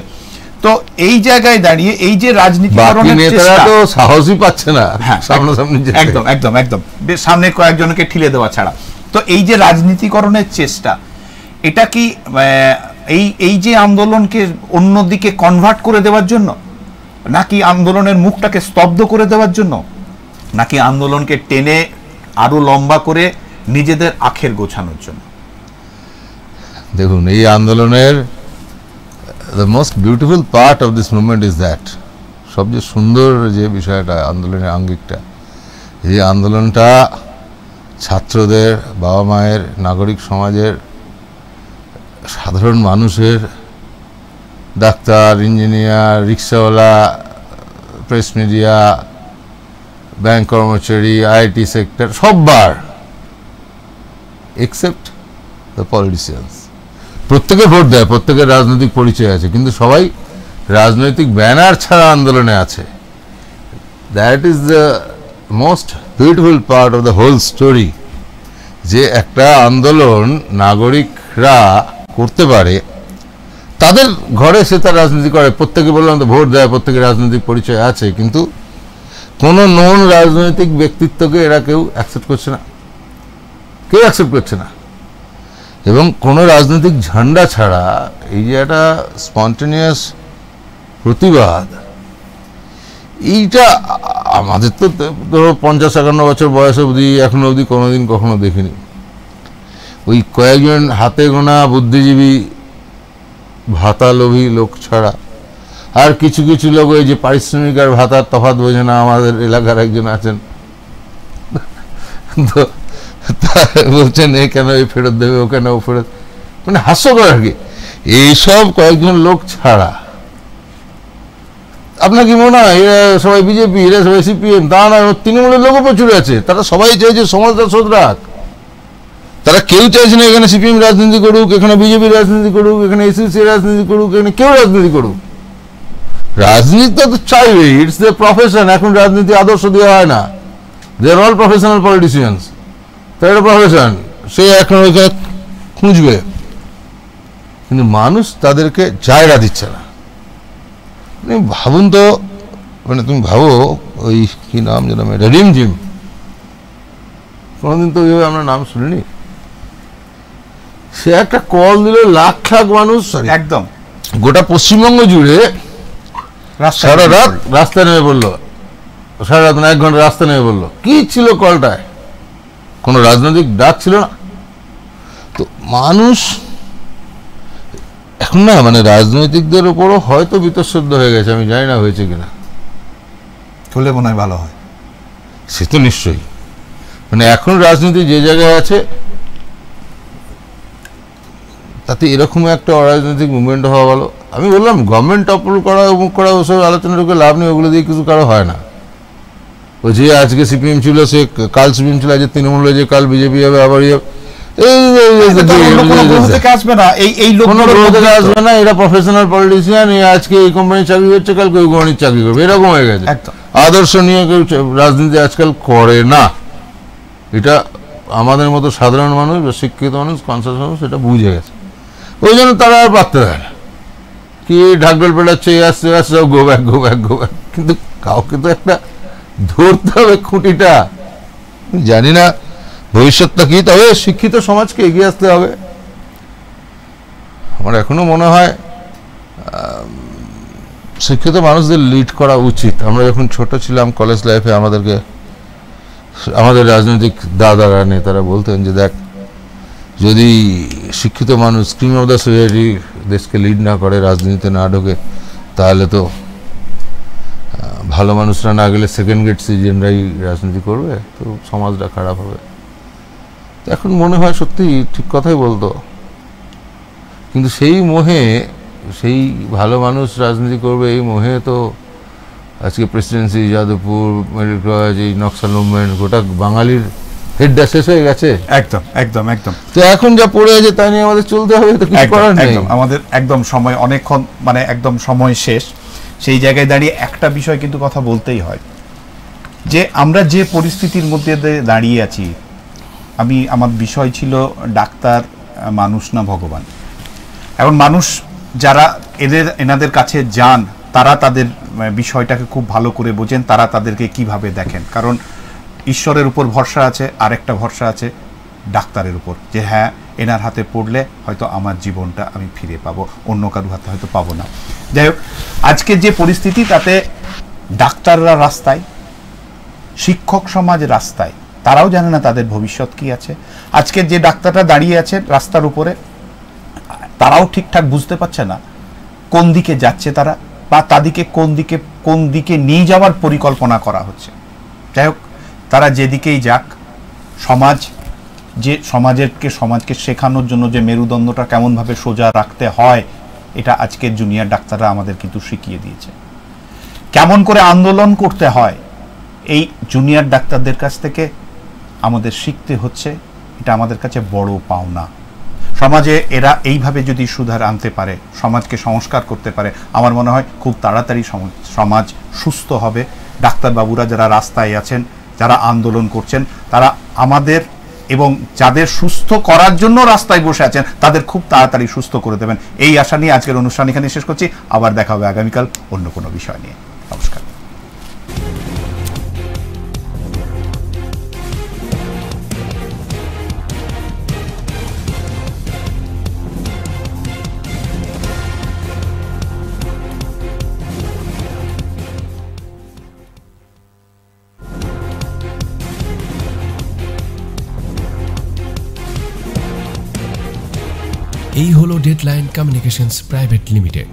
Speaker 2: তো এই জায়গায় দাঁড়িয়ে এই যে রাজনীতিকরণের চেষ্টা,
Speaker 3: তো সাহসই পাচ্ছে না সামনাসামনি,
Speaker 2: একদম একদম একদম সামনে কয়েকজনকে ঠিলে দেওয়া ছাড়া, তো এই যে রাজনীতিকরণের চেষ্টা, এটা কি এই যে আন্দোলনকে অন্যদিকে কনভার্ট করে দেওয়ার জন্য, নাকি আন্দোলনের মুখটাকে স্তব্ধ করে দেওয়ার জন্য, নাকি আন্দোলনকে টেনে আরো লম্বা করে নিজেদের আখের গোছানোর জন্য?
Speaker 3: দেখুন, এই আন্দোলনের the most beautiful part of this movement is that, সবচেয়ে সুন্দর যে বিষয়টা আন্দোলনের আঙ্গিকটা, এই আন্দোলনটা ছাত্রদের, বাবা মায়ের, নাগরিক সমাজের, সাধারণ মানুষের, ডাক্তার, ইঞ্জিনিয়ার, রিক্সাওয়ালা, প্রেস মিডিয়া, ব্যাংক কর্মচারী, আইটি সেক্টর, সববার, এক্সেপ্ট দ্য পলিটিশিয়ানস। প্রত্যেকে ভোট দেয়, প্রত্যেকের রাজনৈতিক পরিচয় আছে, কিন্তু সবাই রাজনৈতিক ব্যানার ছাড়া আন্দোলনে আছে। That is the most beautiful part of the whole story, যে একটা আন্দোলন নাগরিকরা করতে পারে, তাদের ঘরে সে তার রাজনীতি করে, প্রত্যেকে বললাম তো ভোট দেয়, প্রত্যেকের রাজনৈতিক পরিচয় আছে, কিন্তু কোনো নন রাজনৈতিক ব্যক্তিত্বকে এরা কেউ অ্যাকসেপ্ট করছে না, কেউ অ্যাকসেপ্ট করছে না। এবং কোনো রাজনৈতিক ঝান্ডা ছাড়া এই যে একটা স্পন্টেনিয়াস প্রতিবাদ, এইটা আমাদের তো ধরো 50-51 বছর বয়স অবধি এখনো অবধি কোনোদিন কখনো দেখিনি। ওই কয়েকজন হাতে গোনা বুদ্ধিজীবী ভাতালোভী লোক ছাড়া আর কিছু কিছু লোক ওই যে পারিশ্রমিক আর ভাতার তফাৎ বোঝে না, আমাদের এলাকার একজন আছেন, তো বলছেন এ কেন এই ফেরত দেবে, ও কেন ও ফেরত, মানে হাস্যকর আর কি। এইসব কয়েকজন লোক ছাড়া আপনার কি মনে হয় এরা সবাই বিজেপি, এরা সবাই সিপিএম? তা না, তৃণমূলের লোকও প্রচুর আছে, তারা সবাই চাইছে সমাজটা শোধ রাখ। তারা কেউ চাইছে না এখানে সিপিএম রাজনীতি করুক, এখানে বিজেপি রাজনীতি করুক, এখানে এসিসি রাজনীতি করুক, এখানে কেউ রাজনীতি করুক। রাজনীতি তো চাইবে, ইটস দ্য প্রফেশন। এখন রাজনীতি আদর্শ দেওয়া হয় না, দে আর অল প্রফেশনাল পলিটিশিয়ানস, তাই এটা প্রফেশন, সে এখন ওইখানে খুঁজবে, কিন্তু মানুষ তাদেরকে জায়গা দিচ্ছে না। ভাবুন তো, মানে তুমি ভাবো ওই কি নাম যেন রিম জিম, কোনোদিন তো ওইভাবে আমরা নাম শুনিনি। সে একটা কল দিল, লাখ লাখ মানুষ,
Speaker 2: একদম
Speaker 3: গোটা পশ্চিমবঙ্গ জুড়ে সারা রাত রাস্তায় নেমে পড়লো, সারা রাত না 1 ঘন্টা রাস্তা নেমে পড়লো। কি ছিল কলটায়? কোনো রাজনৈতিক ডাক ছিল না। তো মানুষ এখন না, মানে রাজনৈতিকদের উপরও হয়তো বিতশ্রদ্ধ হয়ে গেছে, আমি জানি না হয়েছে কিনা,
Speaker 2: হলে মনে হয় ভালো হয়।
Speaker 3: সে তো নিশ্চয়ই, মানে এখন রাজনীতি যে জায়গায় আছে তাতে এরকম একটা অরাজনৈতিক মুভমেন্ট হওয়া ভালো। আমি বললাম গভর্নমেন্ট টপল করা, অমুক করা, ওসব আলোচনা ঢুকে লাভ নেই, ওগুলো দিয়ে কিছু কারো হয় না। ও যে আজকে সিপিএম ছিল, সে কাল সিপিএম ছিল, আজকে তৃণমূল হয়েছে, কাল বিজেপি হবে, আবার আসবে না। এরা প্রফেশনাল পলিটিশিয়ান, আজকে এই কোম্পানির চাকরি করছে, কাল কেউ কোম্পানির চাকরি করবে, এরকম হয়ে গেছে। আদর্শ নিয়ে কেউ রাজনীতি আজকাল করে না, এটা আমাদের মতো সাধারণ মানুষ বা শিক্ষিত মানুষ, কনসাস মানুষ এটা বুঝে গেছে। ওই জন্য তারা আর পারতে দেয় না, কি ঢাকঢোল পেটাচ্ছে, আসছে আসছে, go back go back go back. কিন্তু কাউকে তো একটা ধরতে হবে খুঁটিটা। জানি না ভবিষ্যৎটা কি, তবে শিক্ষিত সমাজকে এগিয়ে আসতে হবে। আমার এখনো মনে হয় শিক্ষিত মানুষদের লিড করা উচিত। আমরা যখন ছোট ছিলাম কলেজ লাইফে, আমাদেরকে আমাদের রাজনৈতিক দাদারা নেতারা বলতেন যে দেখ, যদি শিক্ষিত মানুষ ক্রিম অফ দ্য সোসাইটি দেশকে লিড না করে, রাজনীতিতে না ঢোকে, তাহলে তো ভালো মানুষরা না গেলে সেকেন্ড গ্রেড সিটিজেনরাই রাজনীতি করবে, তো সমাজটা খারাপ হবে। এখন মনে হয় সত্যি ঠিক কথাই বলতো, কিন্তু সেই মোহে, সেই ভালো মানুষ রাজনীতি করবে এই মোহে তো আজকে প্রেসিডেন্সি, যাদবপুর, মেডিকেল কলেজ, এই নকশাল মুভমেন্ট, গোটা বাঙালির হেডটা শেষ হয়ে গেছে।
Speaker 2: একদম একদম একদম।
Speaker 3: তো এখন যা পড়ে আছে তা নিয়ে আমাদের চলতে হবে, তো কিছু করার নেই।
Speaker 2: আমাদের একদম সময় অনেকক্ষণ, মানে একদম সময় শেষ। সেই জায়গায় দাঁড়িয়ে একটা বিষয় কিন্তু কথা বলতেই হয়, যে আমরা যে পরিস্থিতির মধ্যে দাঁড়িয়ে আছি, আমার বিষয় ছিল ডাক্তার মানুষ না ভগবান। এখন মানুষ যারা এনাদের কাছে যান, তারা তাদের বিষয়টাকে খুব ভালো করে বোঝেন, তারা তাদেরকে কিভাবে দেখেন। কারণ ঈশ্বরের উপর ভরসা আছে, আরেকটা ভরসা আছে ডাক্তারের উপর, যে হ্যাঁ এনার হাতে পড়লে হয়তো আমার জীবনটা আমি ফিরে পাবো, অন্য কারো হাতে হয়তো পাবো না। যাই হোক, আজকের যে পরিস্থিতি, তাতে ডাক্তাররা রাস্তায়, শিক্ষক সমাজ রাস্তায়, তারাও জানে না তাদের ভবিষ্যৎ কি আছে। আজকের যে ডাক্তাররা দাঁড়িয়ে আছে রাস্তার উপরে, তারাও ঠিকঠাক বুঝতে পারছে না কোন দিকে যাচ্ছে তারা, বা তাদেরকে কোন দিকে নিয়ে যাওয়ার পরিকল্পনা করা হচ্ছে। যাই হোক, তারা যেদিকেই যাক, সমাজকে শেখানোর জন্য যে মেরুদণ্ডটা কেমনভাবে সোজা রাখতে হয়, এটা আজকের জুনিয়র ডাক্তাররা আমাদের কিন্তু শিখিয়ে দিয়েছে। কেমন করে আন্দোলন করতে হয়, এই জুনিয়র ডাক্তারদের কাছ থেকে আমাদের শিখতে হচ্ছে। এটা আমাদের কাছে বড় পাওনা। সমাজে এরা এইভাবে যদি সুধার আনতে পারে, সমাজকে সংস্কার করতে পারে, আমার মনে হয় খুব তাড়াতাড়ি সমাজ সুস্থ হবে। ডাক্তারবাবুরা যারা রাস্তায় আছেন, যারা আন্দোলন করছেন, তারা আমাদের এবং যাদের সুস্থ করার জন্য রাস্তায় বসে আছেন, তাদের খুব তাড়াতাড়ি সুস্থ করে দেবেন, এই আশা নিয়ে আজকের অনুষ্ঠান এখানে শেষ করছি। আবার দেখা হবে আগামীকাল অন্য কোনো বিষয় নিয়ে। নমস্কার।
Speaker 1: এই হলো ডেডলাইন কমিউনিকেশনস প্রাইভেট লিমিটেড।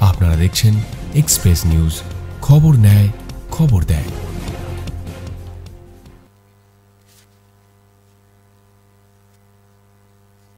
Speaker 1: আপনারা দেখছেন এক্সপ্রেস নিউজ, খবর নেয়, খবর দেয়।